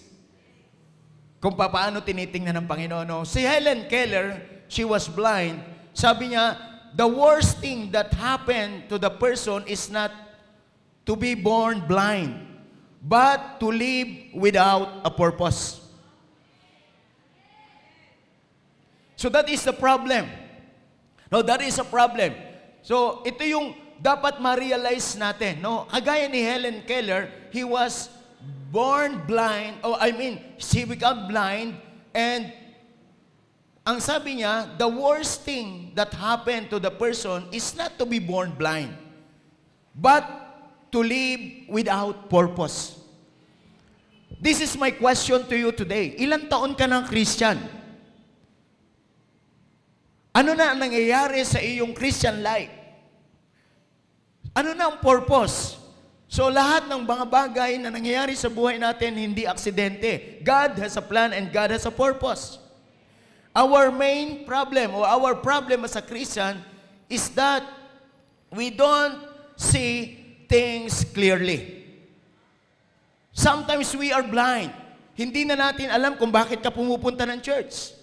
Kung paano tinitingnan ng Panginoon. No? Si Helen Keller, she was blind. Sabi niya, the worst thing that happened to the person is not to be born blind, but to live without a purpose. So that is the problem. No, that is a problem. So ito yung dapat ma-realize natin. No? Kagaya ni Helen Keller, he was born blind, she became blind, and ang sabi niya, the worst thing that happened to the person is not to be born blind, but to live without purpose. This is my question to you today. Ilang taon ka ng Christian? Ano na ang nangyayari sa iyong Christian life? Ano na ang purpose? So lahat ng mga bagay na nangyayari sa buhay natin, hindi aksidente. God has a plan and God has a purpose. Our main problem or our problem as a Christian is that we don't see things clearly. Sometimes we are blind. Hindi na natin alam kung bakit ka pumupunta ng church.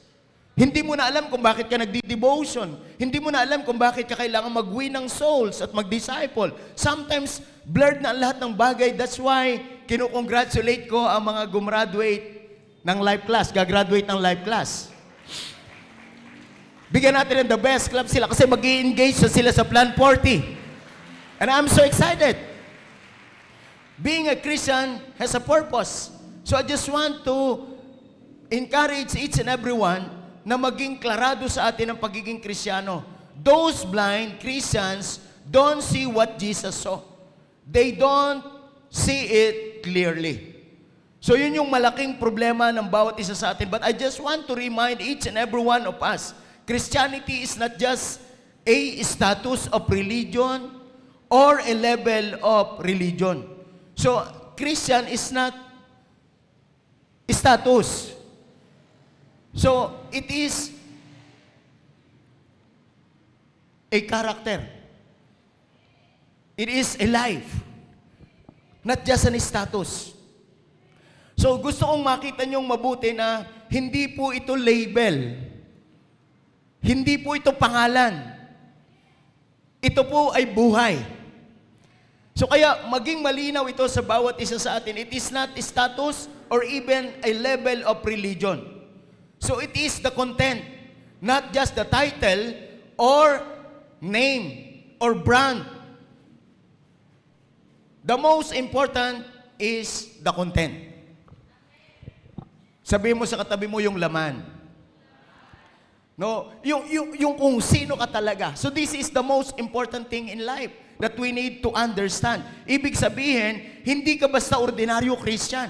Hindi mo na alam kung bakit ka nagdi-devotion. Hindi mo na alam kung bakit ka kailangan mag-win ng souls at mag-disciple. Sometimes, blurred na ang lahat ng bagay. That's why, kinukongratulate ko ang mga gumraduate ng life class. Gagraduate ng life class. Bigyan natin ng the best club sila kasi mag-i-engage sila sa Plan 40. And I'm so excited. Being a Christian has a purpose. So I just want to encourage each and everyone na maging klarado sa atin ang pagiging Kristiyano. Those blind Christians don't see what Jesus saw. They don't see it clearly. So yun yung malaking problema ng bawat isa sa atin. But I just want to remind each and every one of us, Christianity is not just a status of religion or a level of religion. So Christian is not status. So, it is a character. It is a life. Not just an status. So, gusto kong makita niyong mabuti na hindi po ito label. Hindi po ito pangalan. Ito po ay buhay. So, kaya maging malinaw ito sa bawat isa sa atin. It is not a status or even a level of religion. So it is the content, not just the title or name or brand. The most important is the content. Sabihin mo sa katabi mo yung laman. No, yung kung sino ka talaga. So this is the most important thing in life that we need to understand. Ibig sabihin, hindi ka basta ordinaryo Christian.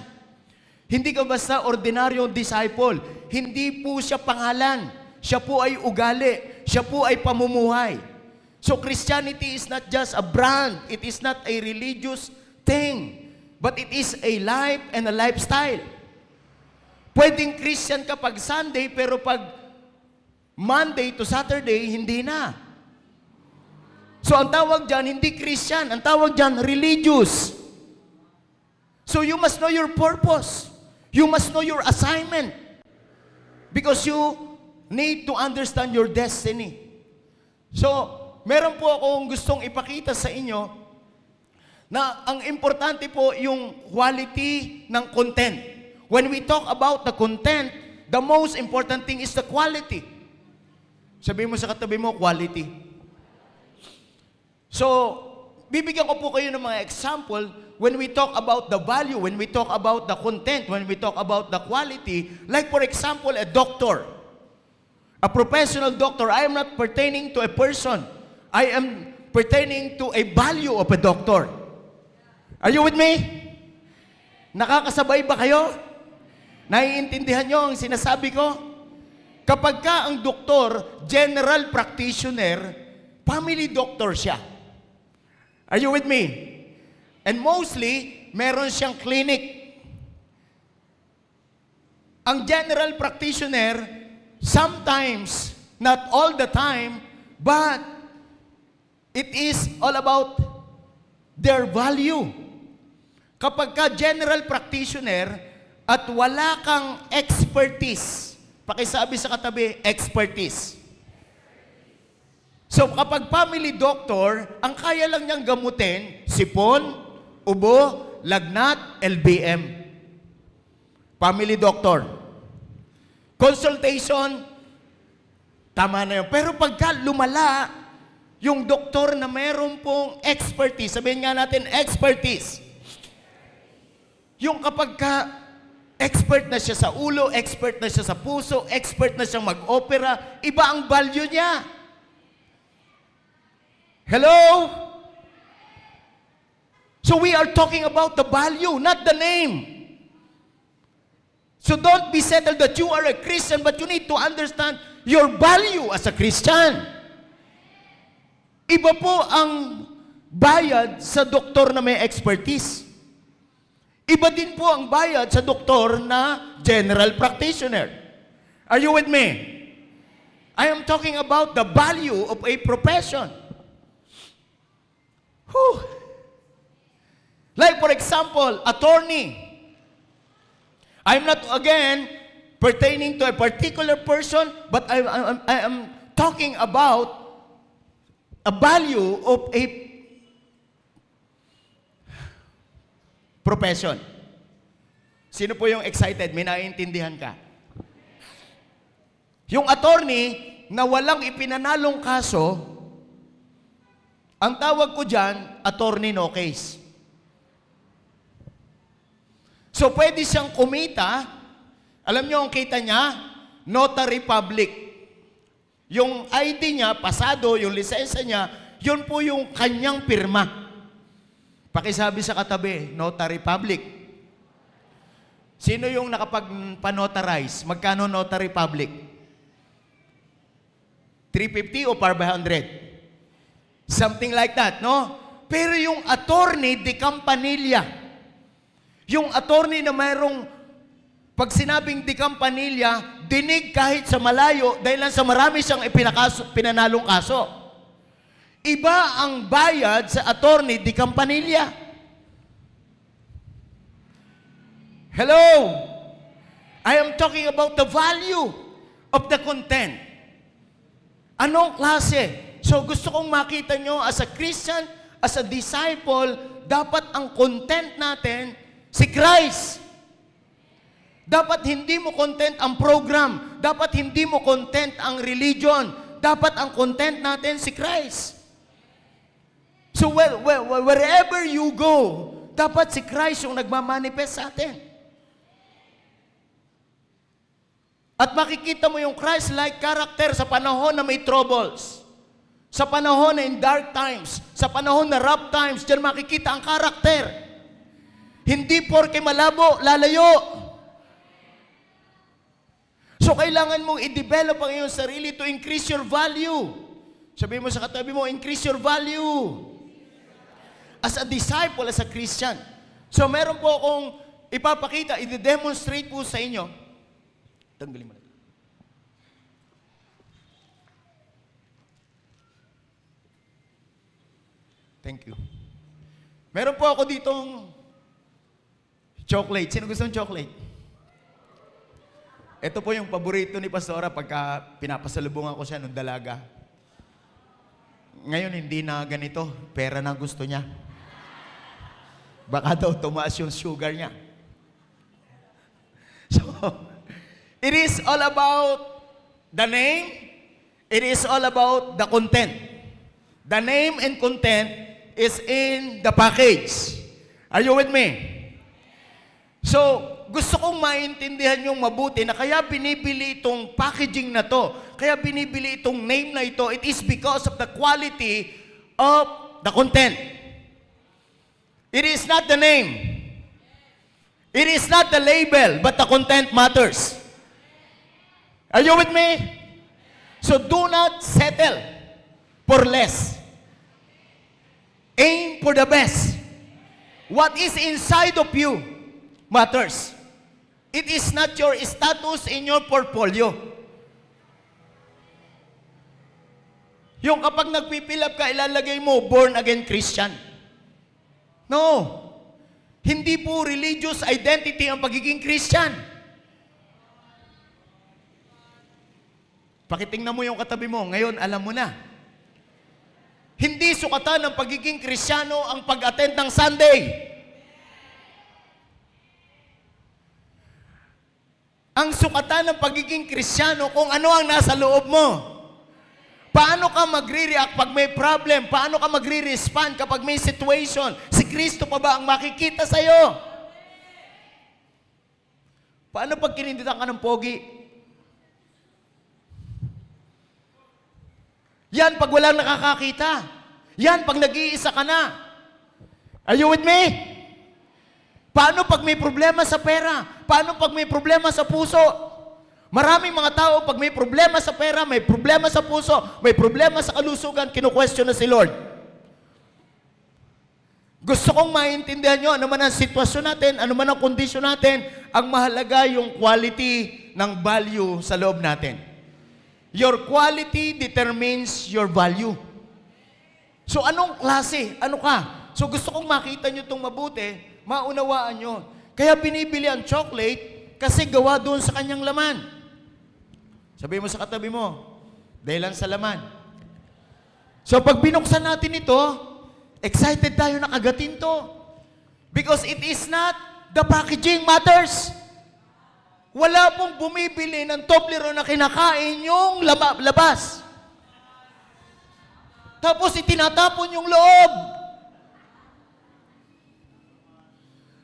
Hindi ka basta ordinaryong disciple. Hindi po siya pangalan. Siya po ay ugali. Siya po ay pamumuhay. So Christianity is not just a brand. It is not a religious thing. But it is a life and a lifestyle. Pwedeng Christian ka pag Sunday, pero pag Monday to Saturday, hindi na. So ang tawag dyan, hindi Christian. Ang tawag dyan, religious. So you must know your purpose. You must know your assignment. Because you need to understand your destiny. So, meron po akong gustong ipakita sa inyo na ang importante po yung quality ng content. When we talk about the content, the most important thing is the quality. Sabi mo sa katabi mo, quality. So, bibigyan ko po kayo ng mga example when we talk about the value, when we talk about the content, when we talk about the quality. Like for example, a doctor. A professional doctor. I am not pertaining to a person. I am pertaining to a value of a doctor. Are you with me? Nakakasabay ba kayo? Naiintindihan nyo ang sinasabi ko? Kapag ka ang doktor, general practitioner, family doctor siya. Are you with me? And mostly, meron siyang clinic. Ang general practitioner, sometimes, not all the time, but it is all about their value. Kapag ka general practitioner at wala kang expertise, pakisabi sa katabi, expertise. So kapag family doctor, ang kaya lang niyang gamutin, sipon, ubo, lagnat, LBM. Family doctor. Consultation, tama na yun. Pero pagka lumala, yung doktor na meron pong expertise, sabihin nga natin expertise. Yung kapag ka expert na siya sa ulo, expert na siya sa puso, expert na siyang mag-opera, iba ang value niya. Hello? So we are talking about the value, not the name. So don't be settled that you are a Christian, but you need to understand your value as a Christian. Iba po ang bayad sa doktor na may expertise. Iba din po ang bayad sa doktor na general practitioner. Are you with me? I am talking about the value of a profession. Whew. Like for example, attorney. I'm not again pertaining to a particular person, but I am talking about a value of a profession. Sino po yung excited? May naiintindihan ka? Yung attorney na walang ipinanalong kaso, ang tawag ko dyan, attorney no case. So, pwede siyang kumita. Alam niyo ang kita niya? Notary public. Yung ID niya, pasado, yung lisensya niya, yun po yung kanyang pirma. Pakisabi sa katabi, notary public. Sino yung nakapag-panotarize? Magkano notary public? 350 o 500? Something like that, no? Pero yung attorney de campanilla, yung attorney na mayroong, pag sinabing di campanilla, dinig kahit sa malayo dahil lang sa marami siyang pinanalong kaso. Iba ang bayad sa attorney di campanilla. Hello? I am talking about the value of the content. Anong klase? So gusto kong makita nyo as a Christian, as a disciple, dapat ang content natin si Christ. Dapat hindi mo content ang program. Dapat hindi mo content ang religion. Dapat ang content natin si Christ. So wherever you go, dapat si Christ yung nagmamanifest sa atin. At makikita mo yung Christ-like character sa panahon na may troubles. Sa panahon na in dark times. Sa panahon na rough times, diyan makikita ang character. Hindi porke malabo, lalayo. So, kailangan mong i-develop ang iyong sarili to increase your value. Sabihin mo sa katabi mo, increase your value. As a disciple, as a Christian. So, meron po akong ipapakita, i-demonstrate po sa inyo. Tanggalin mo na. Thank you. Meron po ako ditong chocolate. Sino gusto ng chocolate? Ito po yung paborito ni Pastora pagka pinapasalubungan ko siya nung dalaga. Ngayon, hindi na ganito. Pera na gusto niya. Baka daw tumaas yung sugar niya. So, it is all about the name. It is all about the content. The name and content is in the package. Are you with me? So, gusto kong maintindihan yung mabuti na kaya binibili itong packaging na to, kaya binibili itong name na ito, it is because of the quality of the content. It is not the name. It is not the label, but the content matters. Are you with me? So do not settle for less. Aim for the best. What is inside of you matters. It is not your status in your portfolio. Yung kapag nagpipilap ka, ilalagay mo, born again Christian. No. Hindi po religious identity ang pagiging Christian. Pakitingnan mo yung katabi mo, ngayon alam mo na. Hindi sukatan ng pagiging Kristiyano ang pag-attend ng Sunday. Ang sukatan ng pagiging Kristiyano kung ano ang nasa loob mo. Paano ka magre-react pag may problem? Paano ka magre-respond kapag may situation? Si Kristo pa ba ang makikita sa'yo? Paano pag kininditan ka ng pogi? Yan pag walang nakakakita. Yan pag nag-iisa ka na. Are you with me? Paano pag may problema sa pera? Paano pag may problema sa puso? Maraming mga tao pag may problema sa pera, may problema sa puso, may problema sa kalusugan, kinu-question na si Lord. Gusto kong maintindihan nyo, ano man ang sitwasyon natin, ano man ang kondisyon natin, ang mahalaga yung quality ng value sa loob natin. Your quality determines your value. So anong klase? Ano ka? So gusto kong makita nyo itong mabuti, maunawaan nyo. Kaya binibili ang chocolate kasi gawa doon sa kanyang laman. Sabi mo sa katabi mo, dahilan sa laman. So pag binuksan natin ito, excited tayo na kagatin to. Because it is not the packaging matters. Wala pong bumibili ng Toblerone na kinakain yung labas. Tapos itinatapon yung loob.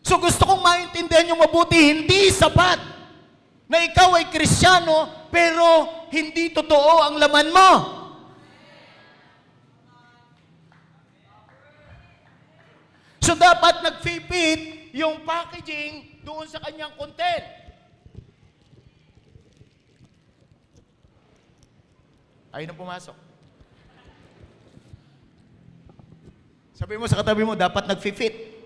So gusto kong maintindihan yung mabuti, hindi sapat na ikaw ay Kristiyano, pero hindi totoo ang laman mo. So dapat nag-fit yung packaging doon sa kanyang content. Ayun na pumasok. Sabi mo sa katabi mo, dapat nag-fit.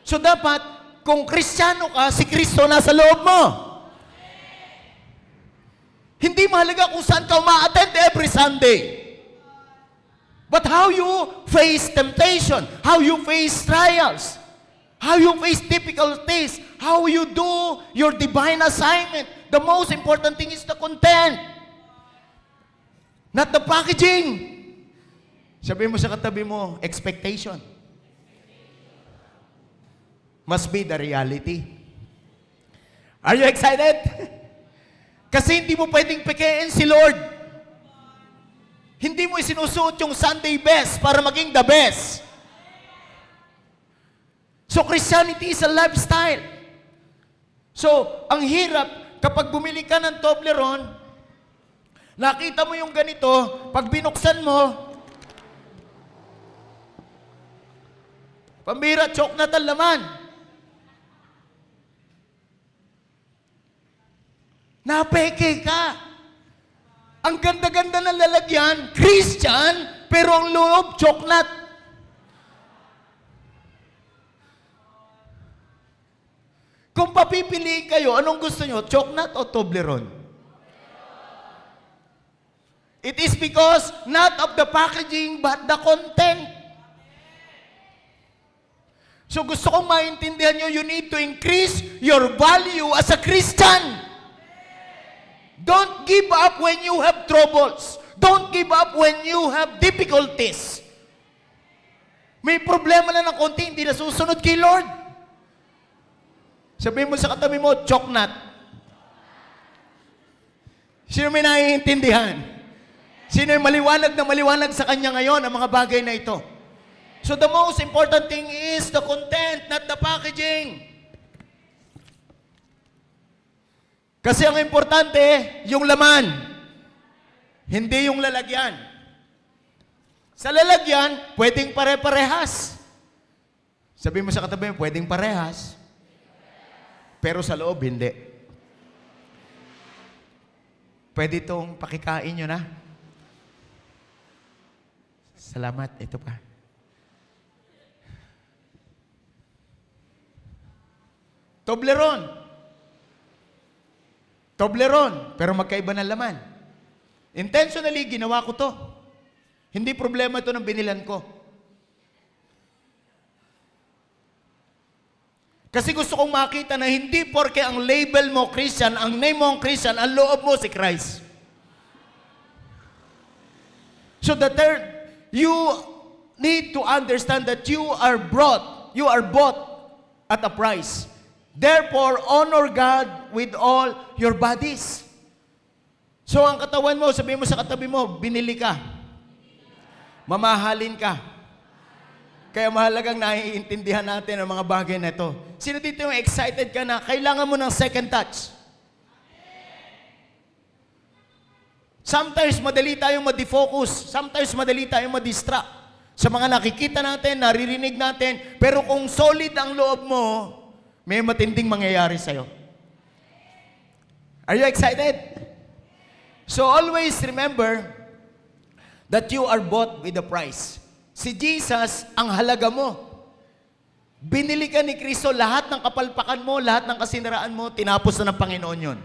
So dapat, kung Kristiyano ka, si Kristo nasa loob mo. Hindi mahalaga kung saan ka ma-attend every Sunday. But how you face temptation, how you face trials, how you face difficulties, how you do your divine assignment. The most important thing is the content. Not the packaging. Sabi mo sa katabi mo, expectation must be the reality. Are you excited? Kasi hindi mo pwedeng pekein si Lord. Hindi mo isinusuot yung Sunday best para maging the best. So Christianity is a lifestyle. So, ang hirap, kapag bumili ka ng Toblerone, nakita mo yung ganito, pag binuksan mo, pambira, chok na talaman. Napeke ka. Ang ganda-ganda ng lalagyan, Christian, pero ang loob, choknat. Kung papipiliin kayo, anong gusto nyo? Choknat o Toblerone? It is because not of the packaging, but the content. So gusto kong maintindihan nyo, you need to increase your value as a Christian. Don't give up when you have troubles. Don't give up when you have difficulties. May problema na ng konti, hindi na susunod kay Lord. Sabihin mo sa katabi mo, choknat. Sino may naiintindihan? Sino yung maliwanag na maliwanag sa kanya ngayon ang mga bagay na ito? So the most important thing is the content, not the packaging. Kasi ang importante, yung laman, hindi yung lalagyan. Sa lalagyan, pwedeng pare-parehas. Sabihin mo sa katabi mo, pwedeng parehas. Pero sa loob, hindi. Pwede itong pakikain nyo na. Salamat, ito pa. Toblerone. Toblerone, pero magkaiba ng laman. Intentionally, ginawa ko to. Hindi problema ito ng binilan ko. Kasi gusto kong makita na hindi porke ang label mo Christian, ang name mo ang Christian, ang loob mo si Christ. So the third, you need to understand that you are bought at a price. Therefore, honor God with all your bodies. So ang katawan mo, sabihin mo sa katabi mo, binili ka. Mamahalin ka. Kaya mahalagang naiintindihan natin ang mga bagay na ito. Sino dito yung excited ka na kailangan mo ng second touch? Sometimes madali tayong ma-defocus. Sometimes madali tayong ma-distract. Sa mga nakikita natin, naririnig natin, pero kung solid ang loob mo, may matinding mangyayari sa'yo. Are you excited? So always remember that you are bought with a price. Si Jesus, ang halaga mo. Binili ka ni Kristo, lahat ng kapalpakan mo, lahat ng kasinaraan mo, tinapos na ng Panginoon yun.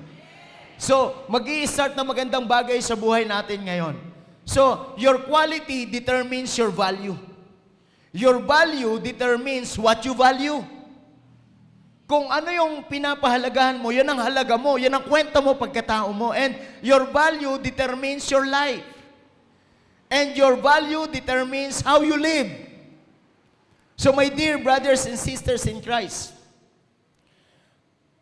So, mag-i-start na magandang bagay sa buhay natin ngayon. So, your quality determines your value. Your value determines what you value. Kung ano yung pinapahalagahan mo, yan ang halaga mo, yan ang kwenta mo pagkatao mo. And your value determines your life. And your value determines how you live. So my dear brothers and sisters in Christ,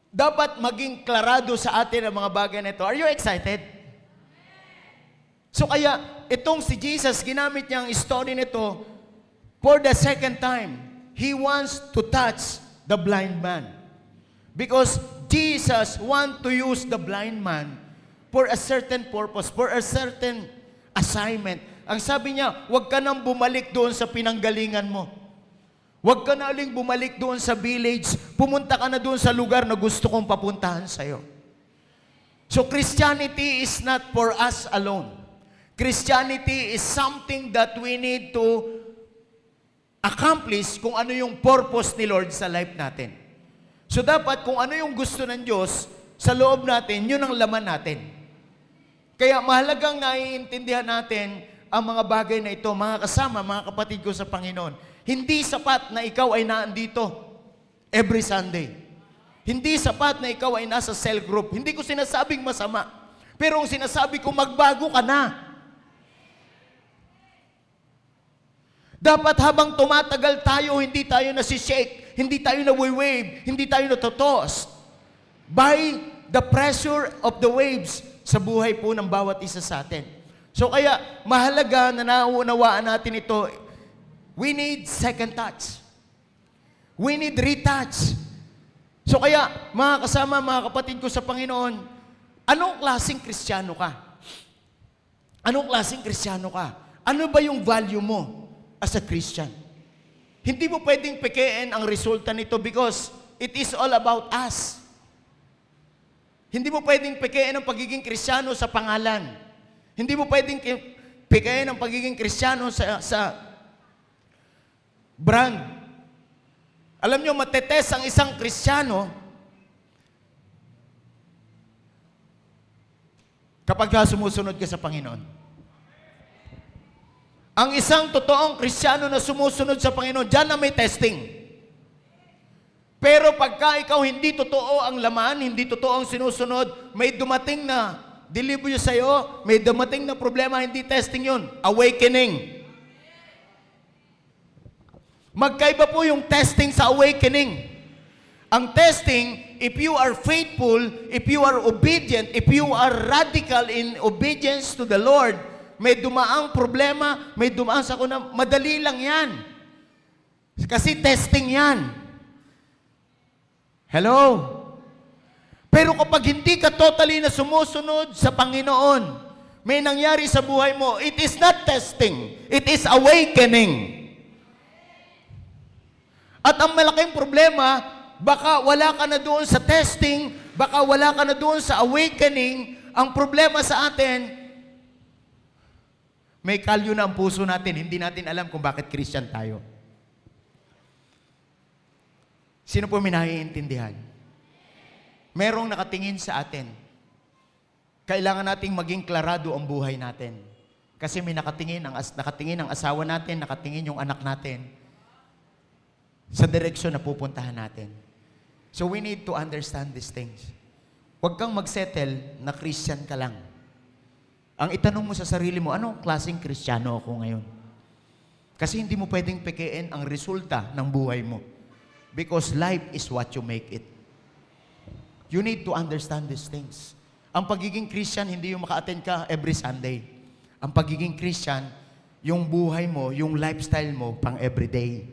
dapat maging klarado sa atin ang mga bagay na ito. Are you excited? So kaya, itong si Jesus, ginamit niya ang story nito for the second time. He wants to touch the blind man. Because Jesus wants to use the blind man for a certain purpose, for a certain assignment. Ang sabi niya, huwag ka nang bumalik doon sa pinanggalingan mo. Huwag ka na aling bumalik doon sa village. Pumunta ka na doon sa lugar na gusto kong papuntahan sa'yo. So Christianity is not for us alone. Christianity is something that we need to accomplish kung ano yung purpose ni Lord sa life natin. So dapat kung ano yung gusto ng Diyos sa loob natin, yun ang laman natin. Kaya mahalagang naiintindihan natin ang mga bagay na ito, mga kasama, mga kapatid ko sa Panginoon. Hindi sapat na ikaw ay naandito every Sunday. Hindi sapat na ikaw ay nasa cell group. Hindi ko sinasabing masama. Pero ang sinasabi ko, magbago ka na. Dapat habang tumatagal tayo, hindi tayo nasishake, hindi tayo na-wave, hindi tayo natotoss by the pressure of the waves sa buhay po ng bawat isa sa atin. So kaya, mahalaga na nauunawaan natin ito. We need second touch. We need retouch. So kaya, mga kasama, mga kapatid ko sa Panginoon, anong klaseng Kristiyano ka? Anong klaseng Kristiyano ka? Ano ba yung value mo as a Christian? Hindi mo pwedeng pekein ang resulta nito because it is all about us. Hindi mo pwedeng pikein ang pagiging Kristiyano sa pangalan. Hindi mo pwedeng pikein ang pagiging Kristiyano sa brand. Alam nyo, matetest ang isang Kristiyano kapag sumusunod ka sa Panginoon. Ang isang totoong Kristiyano na sumusunod sa Panginoon, dyan na may testing. Pero pagka ikaw hindi totoo ang laman, hindi totoo ang sinusunod, may dumating na delivyo sa'yo, may dumating na problema, hindi testing yun. Awakening. Magkaiba po yung testing sa awakening. Ang testing, if you are faithful, if you are obedient, if you are radical in obedience to the Lord, may dumaang problema, may dumaang sakuna, madali lang yan. Kasi testing yan. Hello? Pero kapag hindi ka totally na sumusunod sa Panginoon, may nangyari sa buhay mo, it is not testing, it is awakening. At ang malaking problema, baka wala ka na doon sa testing, baka wala ka na doon sa awakening. Ang problema sa atin, may kalyo na ang puso natin, hindi natin alam kung bakit Christian tayo. Sino po may naiintindihan? Merong nakatingin sa atin. Kailangan nating maging klarado ang buhay natin. Kasi may nakatingin ang asawa natin, nakatingin yung anak natin sa direksyon na pupuntahan natin. So we need to understand these things. Huwag kang magsettle na Christian ka lang. Ang itanong mo sa sarili mo, anong klaseng Kristiyano ako ngayon? Kasi hindi mo pwedeng pekein ang resulta ng buhay mo. Because life is what you make it. You need to understand these things. Ang pagiging Christian, hindi yung maka-attend ka every Sunday. Ang pagiging Christian, yung buhay mo, yung lifestyle mo, pang everyday.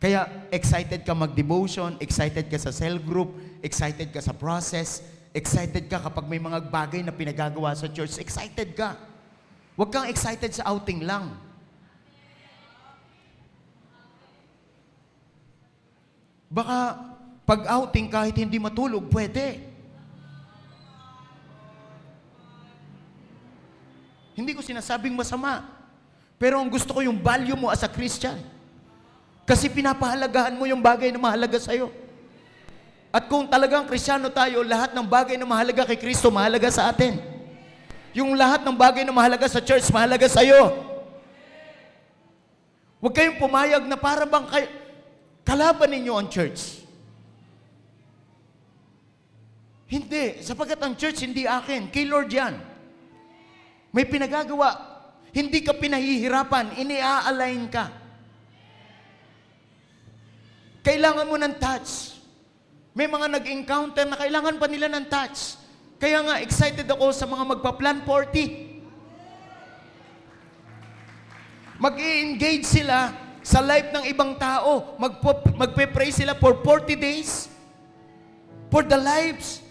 Kaya excited ka mag-devotion, excited ka sa cell group, excited ka sa process, excited ka kapag may mga bagay na pinagagawa sa church, excited ka. Huwag kang excited sa outing lang. Baka pag-outing kahit hindi matulog, pwede. Hindi ko sinasabing masama. Pero ang gusto ko yung value mo as a Christian. Kasi pinapahalagahan mo yung bagay na mahalaga sa'yo. At kung talagang Kristiyano tayo, lahat ng bagay na mahalaga kay Kristo, mahalaga sa atin. Yung lahat ng bagay na mahalaga sa church, mahalaga sa'yo. Huwag kayong pumayag na para bang kalaban ninyo ang church. Hindi. Sapagkat ang church hindi akin. Kay Lord yan. May pinagagawa. Hindi ka pinahihirapan. Ini-align ka. Kailangan mo ng touch. May mga nag-encounter na kailangan pa nila ng touch. Kaya nga, excited ako sa mga magpa-plan 40. Mag-i-engage sila sa life ng ibang tao. Magpe-pray sila for 40 days for the lives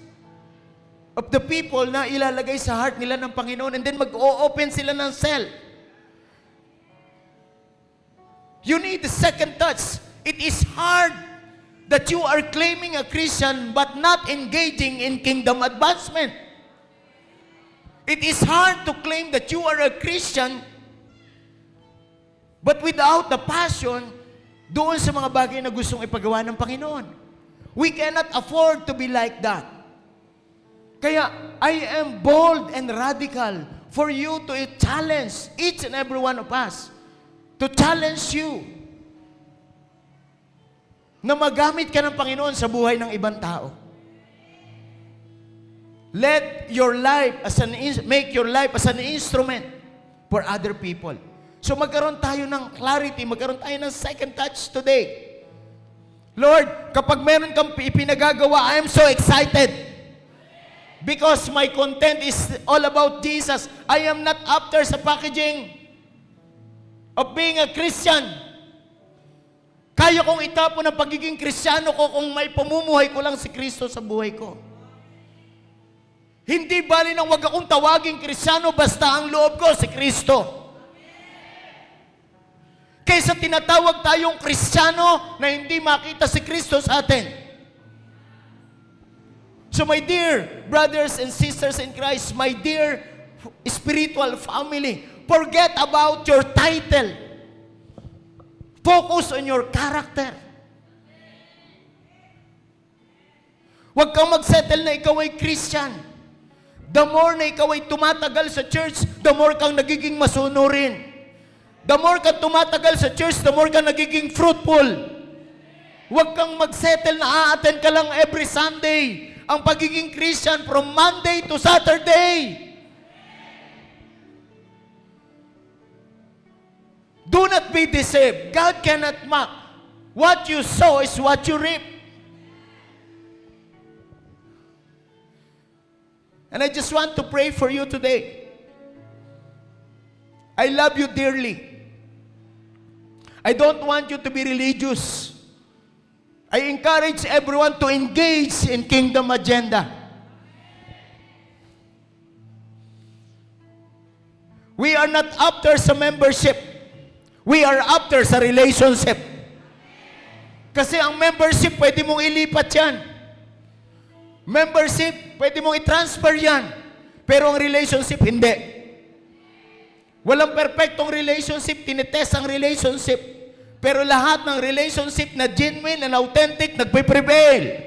of the people na ilalagay sa heart nila ng Panginoon, and then mag-o-open sila ng cell. You need the second touch. It is hard that you are claiming a Christian but not engaging in kingdom advancement. It is hard to claim that you are a Christian but without the passion doon sa mga bagay na gustong ipagawa ng Panginoon. We cannot afford to be like that. Kaya, I am bold and radical for you to challenge each and every one of us. To challenge you na magamit ka ng Panginoon sa buhay ng ibang tao. Let your life make your life as an instrument for other people. So magkaroon tayo ng clarity, magkaroon tayo ng second touch today. Lord, kapag meron kang ipinagagawa, I am so excited. Because my content is all about Jesus. I am not after sa packaging of being a Christian. Kaya kong itapon ang pagiging Kristiyano ko kung may pamumuhay ko lang si Kristo sa buhay ko. Hindi bali nang wag akong tawaging Kristiyano basta ang loob ko si Kristo. Kaysa tinatawag tayong Kristiyano na hindi makita si Kristo sa atin. So my dear brothers and sisters in Christ, my dear spiritual family, forget about your title. Focus on your character. Huwag kang magsettle na ikaw ay Christian. The more na ikaw ay tumatagal sa church, the more kang nagiging masunurin. The more kang tumatagal sa church, the more kang nagiging fruitful. Huwag kang magsettle na a-attend ka lang every Sunday. Ang pagiging Christian from Monday to Saturday. Do not be deceived. God cannot mock. What you sow is what you reap. And I just want to pray for you today. I love you dearly. I don't want you to be religious. I encourage everyone to engage in kingdom agenda. We are not after sa membership. We are after sa relationship. Kasi ang membership, pwede mong ilipat yan. Membership, pwede mong i-transfer yan. Pero ang relationship, hindi. Walang perfectong relationship, tinitest ang relationship. Pero lahat ng relationship na genuine and authentic, nagpe-prevail.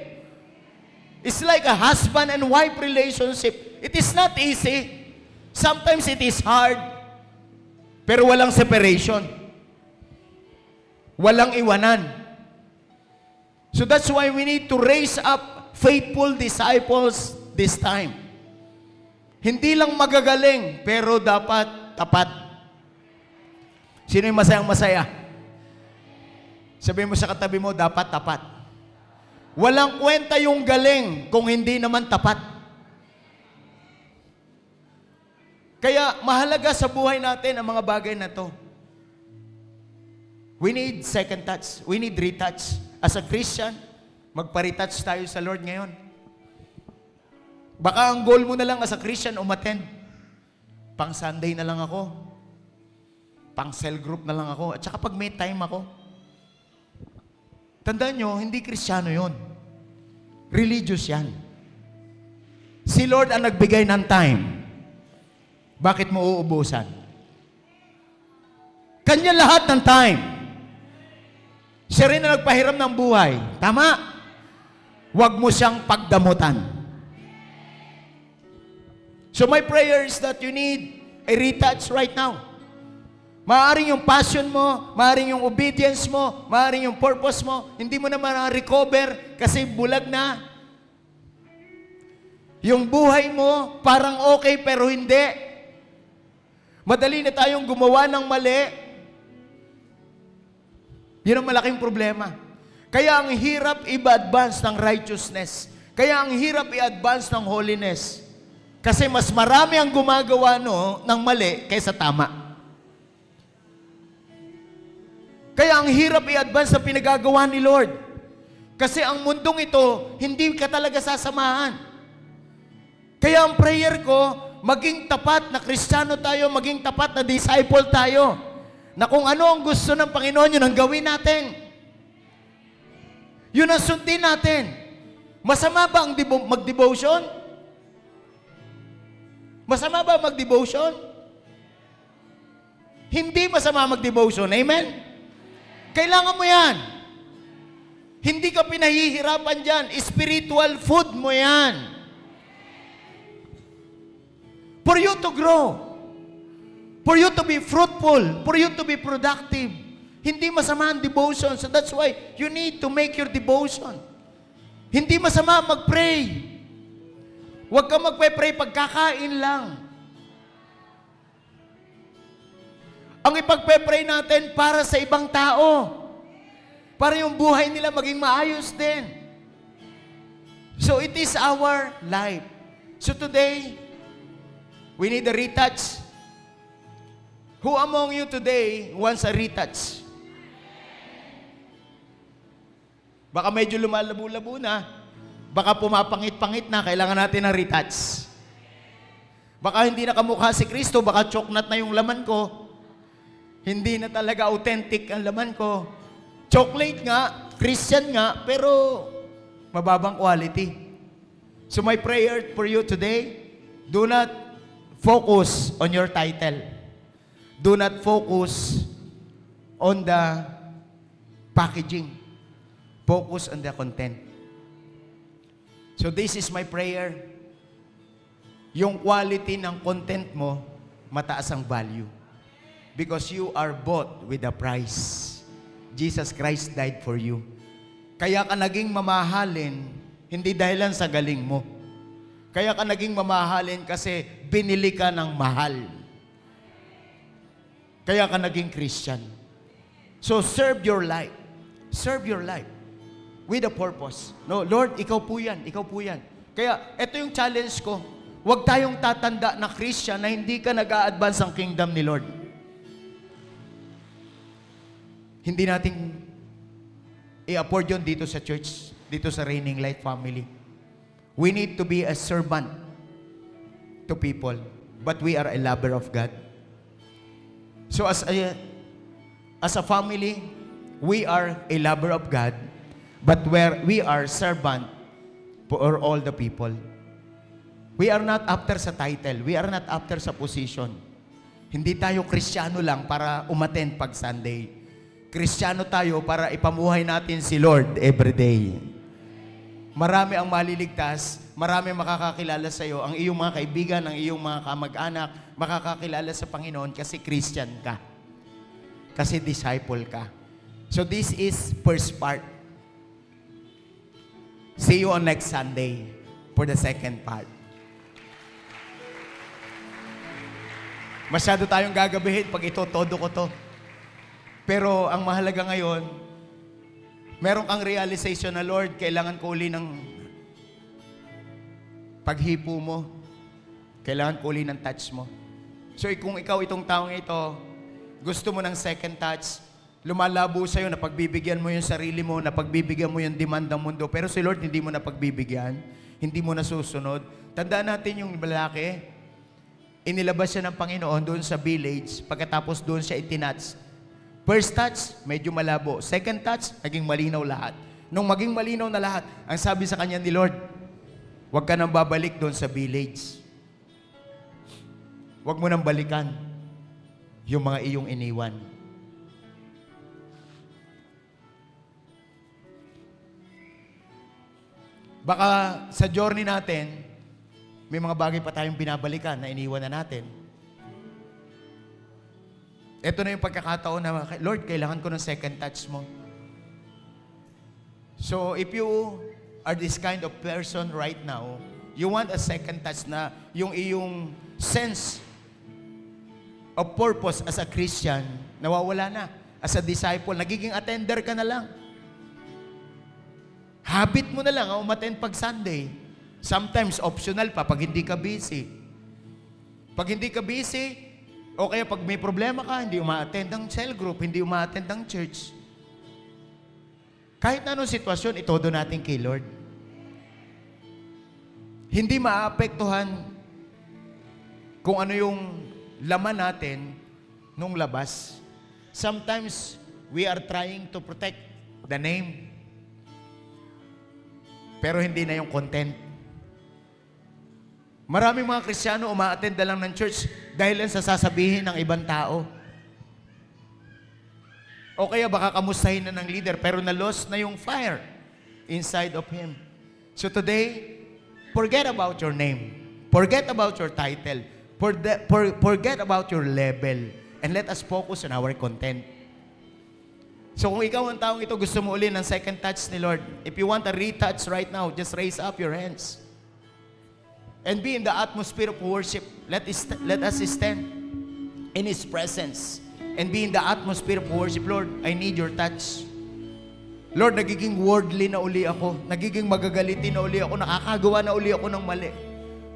It's like a husband and wife relationship. It is not easy. Sometimes it is hard. Pero walang separation. Walang iwanan. So that's why we need to raise up faithful disciples this time. Hindi lang magagaling, pero dapat tapat. Sino yung masayang-masaya? Sabihin mo sa katabi mo, dapat tapat. Walang kwenta yung galing kung hindi naman tapat. Kaya mahalaga sa buhay natin ang mga bagay na to. We need second touch. We need retouch. As a Christian, magpa-retouch tayo sa Lord ngayon. Baka ang goal mo na lang as a Christian, umattend. Pang Sunday na lang ako. Pang cell group na lang ako. At saka pag may time ako. Tandaan nyo, hindi Kristiyano yon. Religious yan. Si Lord ang nagbigay ng time. Bakit mo uubusan? Kanya lahat ng time. Siya rin ang nagpahiram ng buhay. Tama? Huwag mo siyang pagdamutan. So my prayer is that you need a retouch right now. Maaring yung passion mo, maaring yung obedience mo, maaring yung purpose mo, hindi mo na ma-recover kasi bulag na. Yung buhay mo, parang okay pero hindi. Madali na tayong gumawa ng mali. Yun ang malaking problema. Kaya ang hirap i-advance ng righteousness. Kaya ang hirap i-advance ng holiness. Kasi mas marami ang gumagawa ng mali kaysa tama. Kaya ang hirap i-advance sa pinagagawa ni Lord. Kasi ang mundong ito, hindi ka talaga sasamahan. Kaya ang prayer ko, maging tapat na Kristiyano tayo, maging tapat na disciple tayo. Na kung ano ang gusto ng Panginoon, yun ang gawin natin. Yun ang sundin natin. Masama ba ang mag-devotion? Masama ba mag-devotion? Hindi masama mag-devotion. Amen? Kailangan mo yan. Hindi ka pinahihirapan dyan. Spiritual food mo yan. For you to grow. For you to be fruitful. For you to be productive. Hindi masama ang devotion. So that's why you need to make your devotion. Hindi masama mag-pray. Huwag ka magpe-pray pagkakain lang. Ang ipagpe-pray natin para sa ibang tao. Para yung buhay nila maging maayos din. So it is our life. So today, we need a retouch. Who among you today wants a retouch? Baka medyo lumalabo-labo na. Baka pumapangit-pangit na. Kailangan natin ng retouch. Baka hindi na kamukha si Kristo. Baka choknat na yung laman ko. Hindi na talaga authentic ang laman ko. Chocolate nga, Christian nga, pero mababang quality. So my prayer for you today, do not focus on your title. Do not focus on the packaging. Focus on the content. So this is my prayer. Yung quality ng content mo, mataas ang value. Because you are bought with a price. Jesus Christ died for you. Kaya ka naging mamahalin, hindi dahilan sa galing mo. Kaya ka naging mamahalin kasi binili ka ng mahal. Kaya ka naging Christian. So serve your life. Serve your life with a purpose. No, Lord, ikaw po yan. Ikaw po yan. Kaya ito yung challenge ko. Huwag tayong tatanda na Christian na hindi ka nag-a-advance ang kingdom ni Lord. Hindi natin i-afford yun dito sa church, dito sa Reigning Light family. We need to be a servant to people, but we are a lover of God. So as a family, we are a lover of God, but we are servant for all the people. We are not after sa title. We are not after sa position. Hindi tayo Kristiyano lang para umattend pag Sunday. Kristiyano tayo para ipamuhay natin si Lord every day. Marami ang maliligtas, marami makakakilala sa iyo, ang iyong mga kaibigan, ang iyong mga kamag-anak, makakakilala sa Panginoon kasi Christian ka. Kasi disciple ka. So this is first part. See you on next Sunday for the second part. Masyado tayong gagabihin pag ito, todo ko to. Pero ang mahalaga ngayon, meron kang realization na, Lord, kailangan ko uli ng paghipo mo. Kailangan ko uli ng touch mo. So kung ikaw itong taong ito, gusto mo ng second touch, lumalabo sa'yo na pagbibigyan mo yung sarili mo, na pagbibigyan mo yung demand ng mundo. Pero si Lord, hindi mo na pagbibigyan, hindi mo na susunod. Tandaan natin yung lalaki, inilabas siya ng Panginoon doon sa village, pagkatapos doon siya itinouch. First touch, medyo malabo. Second touch, naging malinaw lahat. Nung maging malinaw na lahat, ang sabi sa kanya ni Lord, huwag ka nang babalik doon sa village. Huwag mo nang balikan yung mga iyong iniwan. Baka sa journey natin, may mga bagay pa tayong binabalikan na iniwan na natin. Ito na yung pagkakataon na, Lord, kailangan ko ng second touch mo. So, if you are this kind of person right now, you want a second touch na yung iyong sense of purpose as a Christian, nawawala na. As a disciple, nagiging attender ka na lang. Habit mo na lang ang umattend pag Sunday. Sometimes optional pa pag hindi ka busy. Pag hindi ka busy, o kaya pag may problema ka, hindi umaattend ang cell group, hindi umaattend ang church. Kahit na anong sitwasyon, itodo natin kay Lord. Hindi maapektuhan kung ano yung laman natin nung labas. Sometimes, we are trying to protect the name. Pero hindi na yung content. Maraming mga Kristiyano umaattend na lang ng church dahil lang sa sasabihin ng ibang tao. O kaya baka kamustahin na ng leader pero na-lost na yung fire inside of him. So today, forget about your name. Forget about your title. Forget about your level. And let us focus on our content. So kung ikaw ang taong ito, gusto mo uli ng second touch ni Lord, if you want a retouch right now, just raise up your hands. And be in the atmosphere of worship. Let us stand in His presence. And be in the atmosphere of worship. Lord, I need your touch. Lord, nagiging worldly na uli ako. Nagiging magagalitin na uli ako. Nakakagawa na uli ako ng mali.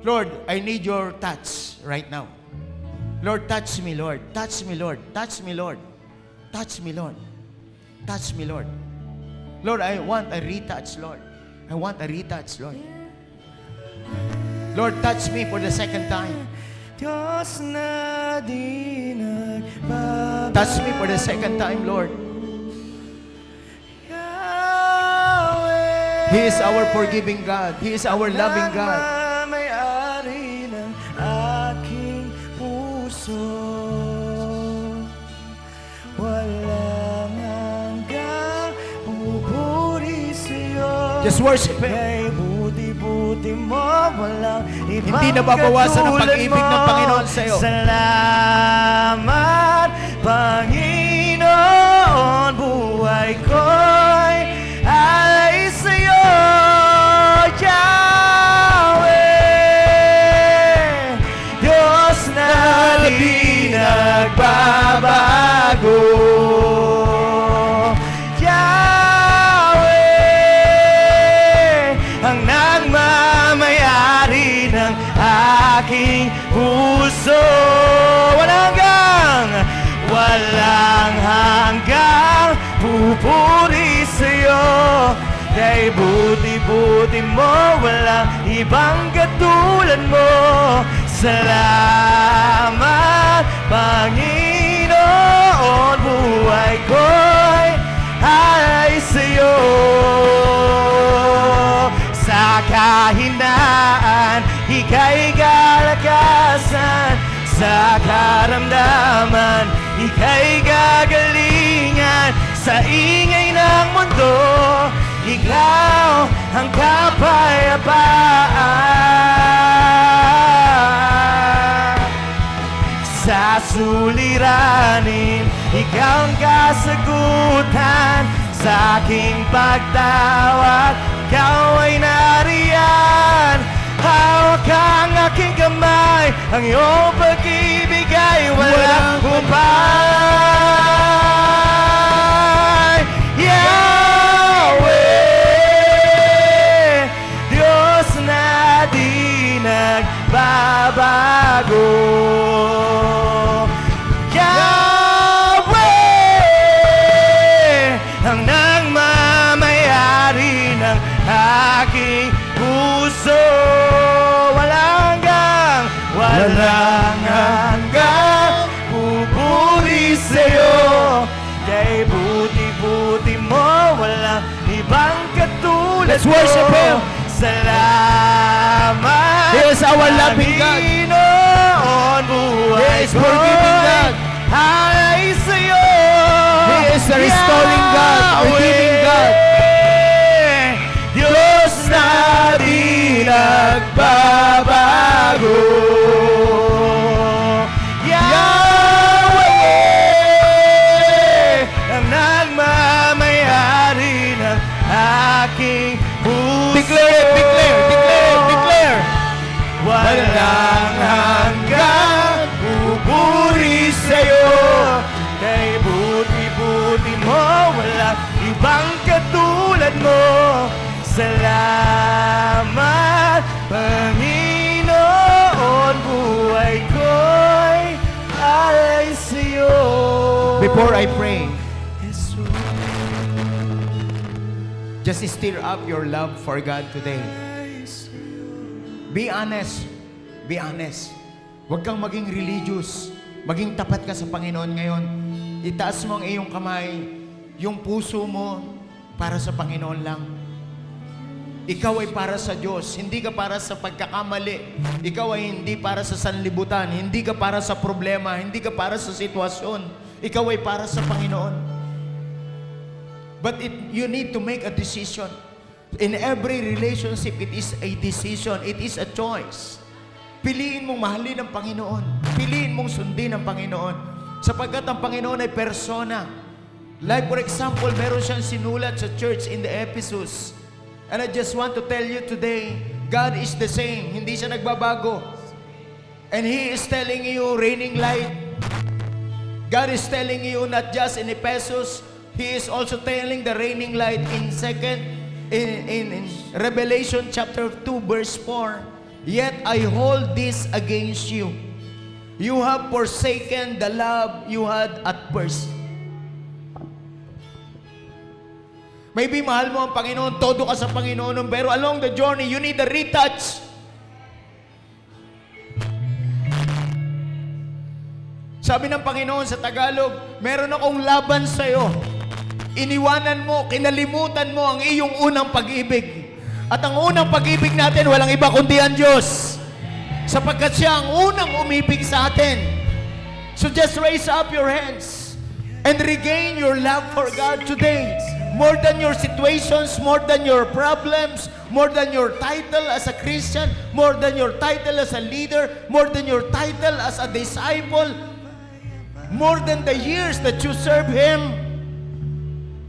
Lord, I need your touch right now. Lord, touch me, Lord. Touch me, Lord. Touch me, Lord. Touch me, Lord. Touch me, Lord. Lord, I want a retouch, Lord. I want a retouch, Lord. Lord, touch me for the second time. Diyos na di nagbabago. Touch me for the second time, Lord. Yahweh, He is our forgiving God. He is our loving God. Nagmamayari ng aking puso, walang hanggang pupuri sa'yo. Just worship Him. Kay buti-buti mo, walang ibang Hindi nababawasan ang katulad pag-ibig ng mo. Panginoon sa'yo. Salamat, Panginoon, buhay ko'y alay sa'yo, Yahweh. Diyos na di nagbabago, Yahweh, ang nagmamayari ng aking puso. Walang hanggang pupuri sa'yo. Kay buti-buti mo, walang ibang katulad mo. Salamat, Panginoon, buhay ko'y alay sa'yo. Sa kahinaan, ika'y kalakasan. Sa karamdaman, ika'y gagalingan. Sa ingay ng mundo, ikaw ang kapayapaan. Sa suliranin, ikaw ang kasagutan. Sa aking pagtawag, ikaw ay nariyan. Hawak ang aking kamay, ang iyong pag-ibig ay walang humpay. Yahweh, Diyos na di nagbabago. Yahweh, ang nagmamayari ng aking puso. Walang hanggang pupuri sa'yo. Kay buti-buti mo, walang ibang katulad. Let's worship Him. Salamat, He is our loving God. Panginoon, buhay He is forgiving God. alay sa'yo. He is the restoring God, forgiving God. Diyos na di nagbabago. Yahweh, ang nagmamayari ng aking puso. Declare, declare, declare, declare. Walang hanggang pupuri sa'yo. Kay buti-buti mo, walang ibang katulad mo. Salamat, Panginoon, buhay ko'y alay sa'yo. Before I pray, Jesus. just stir up your love for God today. Be honest. Be honest. Huwag kang maging religious. Maging tapat ka sa Panginoon ngayon. Itaas mo ang iyong kamay. Yung puso mo para sa Panginoon lang. Ikaw ay para sa Diyos. Hindi ka para sa pagkakamali. Ikaw ay hindi para sa sanlibutan. Hindi ka para sa problema. Hindi ka para sa sitwasyon. Ikaw ay para sa Panginoon. But you need to make a decision. In every relationship, it is a decision. It is a choice. Piliin mong mahalin ang Panginoon. Piliin mong sundin ang Panginoon. Sapagkat ang Panginoon ay persona. Like for example, meron siyang sinulat sa church in the Ephesus. And I just want to tell you today, God is the same. Hindi siya nagbabago. And He is telling you, reigning light. God is telling you not just in Ephesus, He is also telling the reigning light in Revelation chapter 2 verse 4. Yet I hold this against you. You have forsaken the love you had at first. Maybe mahal mo ang Panginoon, todo ka sa Panginoon, pero along the journey, you need a retouch. Sabi ng Panginoon sa Tagalog, meron akong laban sa'yo. Iniwanan mo, kinalimutan mo ang iyong unang pag-ibig. At ang unang pag-ibig natin, walang iba kundi ang Diyos. Sapagkat siya ang unang umibig sa atin. So just raise up your hands and regain your love for God today. More than your situations, more than your problems, more than your title as a Christian, more than your title as a leader, more than your title as a disciple, more than the years that you serve Him.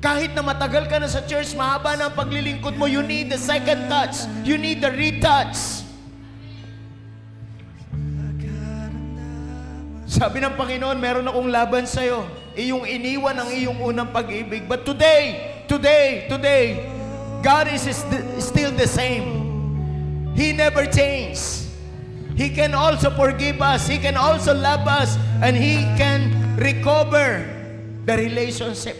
Kahit na matagal ka na sa church, mahaba na ang paglilingkod mo, you need the second touch. You need the retouch. Sabi ng Panginoon, meron akong laban sa'yo. Iyong iniwan ang iyong unang pag-ibig. But today, God is still the same. He never changed. He can also forgive us. He can also love us. And He can recover the relationship.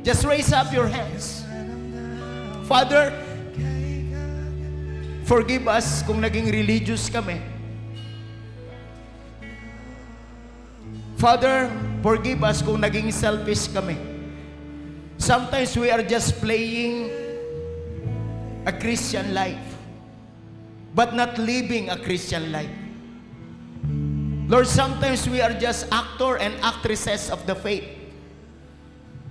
Just raise up your hands. Father, forgive us kung naging religious kami. Father, forgive us kung naging selfish kami. Sometimes we are just playing a Christian life, but not living a Christian life. Lord, sometimes we are just actor and actresses of the faith,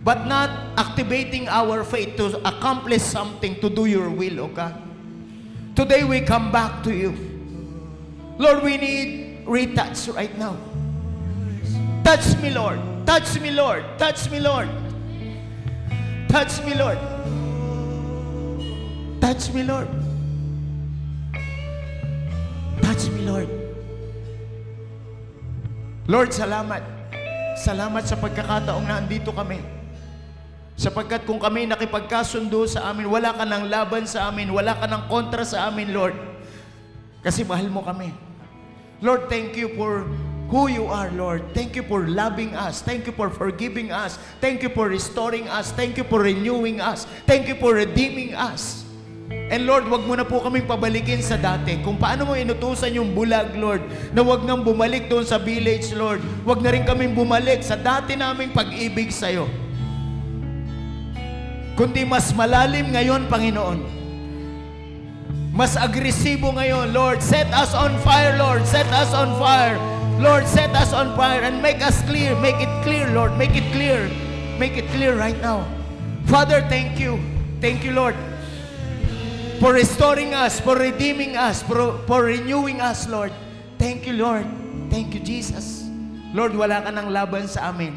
but not activating our faith to accomplish something, to do your will, O God. Today we come back to you. Lord, we need retouch right now. Touch me, Lord. Touch me, Lord. Touch me, Lord. Touch me, Lord. Touch me, Lord. Touch me, Lord. Lord, salamat. Salamat sa pagkakataong nandito kami. Sapagkat kung kami nakipagkasundo sa amin, wala ka ng laban sa amin, wala ka ng kontra sa amin, Lord. Kasi mahal mo kami. Lord, thank you for who you are, Lord. Thank you for loving us. Thank you for forgiving us. Thank you for restoring us. Thank you for renewing us. Thank you for redeeming us. And Lord, wag mo na po kaming pabalikin sa dati. Kung paano mo inutusan yung bulag, Lord, na wag nang bumalik doon sa village, Lord. Wag na rin kaming bumalik sa dati naming pag-ibig sa'yo. Kundi mas malalim ngayon, Panginoon. Mas agresibo ngayon, Lord. Set us on fire, Lord. Set us on fire. Lord, set us on fire and make us clear. Make it clear, Lord. Make it clear. Make it clear right now. Father, thank you. Thank you, Lord, for restoring us, for redeeming us, for renewing us, Lord. Thank you, Lord. Thank you, Jesus. Lord, wala ka ng laban sa amin.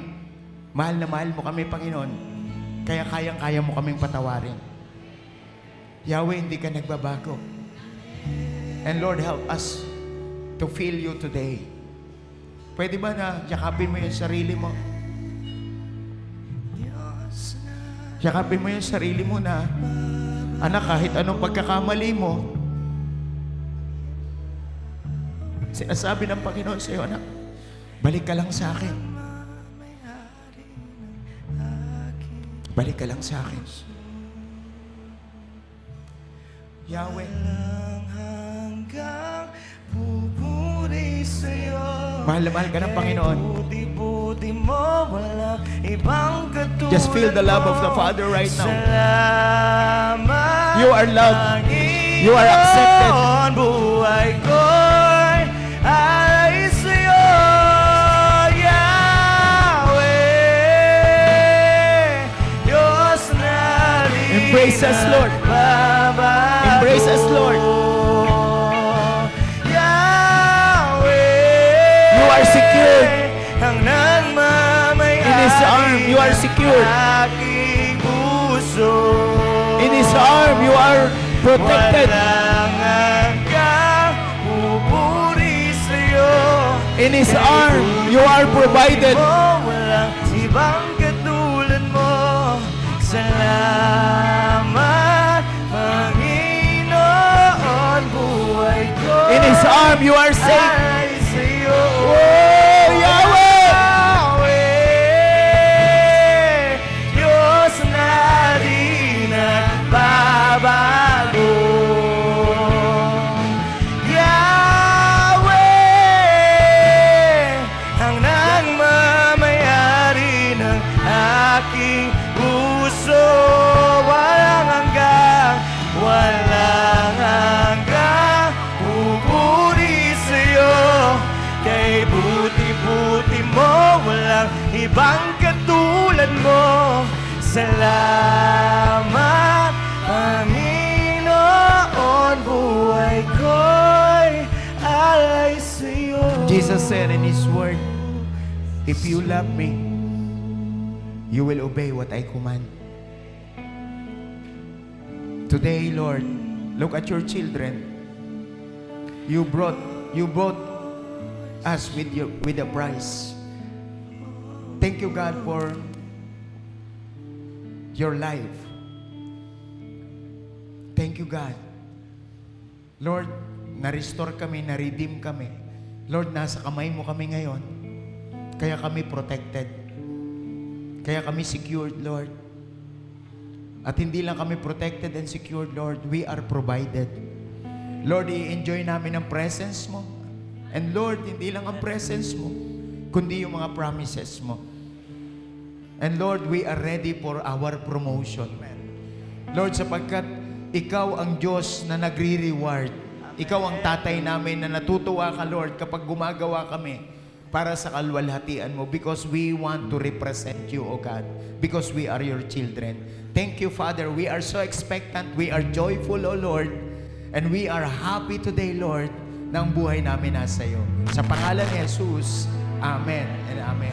Mahal na mahal mo kami, Panginoon. Kaya kayang-kaya mo kaming patawarin. Yahweh, hindi ka nagbabago. And Lord, help us to feel you today. Pwede ba na yakapin mo yung sarili mo? Yakapin mo yung sarili mo na, anak, kahit anong pagkakamali mo, sinasabi ng Panginoon sa iyo, anak, balik ka lang sa akin. Balik ka lang sa akin. Yahweh, mahal na mahal ka ng Panginoon. Just feel the love of the Father right now. You are loved. You are accepted. Buhay ko'y ay sa'yo, Yahweh. Diyos na rin. Embrace us, Lord. Embrace us, Lord. You are secured. In His arm, you are secured. In His arm, you are protected. In His arm, you are provided. In His arm, you are safe. Oh, Yahweh! Diyos na di nagbabago. Yahweh, ang nagmamayari ng aking puso, walang hanggang, ibang katulad mo. Salamat, Panginoon, buhay ko'y alay sa'yo. Jesus said in His word, if you love me, you will obey what I command. Today, Lord, look at your children. You brought us with a price. Thank you, God, for your life. Thank you, God. Lord, na-restore kami, na-redeem kami. Lord, nasa kamay mo kami ngayon. Kaya kami protected. Kaya kami secured, Lord. At hindi lang kami protected and secured, Lord, we are provided. Lord, i-enjoy namin ang presence mo. And Lord, hindi lang ang presence mo, kundi yung mga promises mo. And Lord, we are ready for our promotion. Lord, sapagkat Ikaw ang Diyos na nagre-reward. Ikaw ang tatay namin na natutuwa ka, Lord, kapag gumagawa kami para sa kalwalhatian mo, because we want to represent you, O God, because we are your children. Thank you, Father. We are so expectant. We are joyful, O Lord, and we are happy today, Lord, na ang buhay namin nasa iyo. Sa pangalan ni Jesus, Amen and Amen.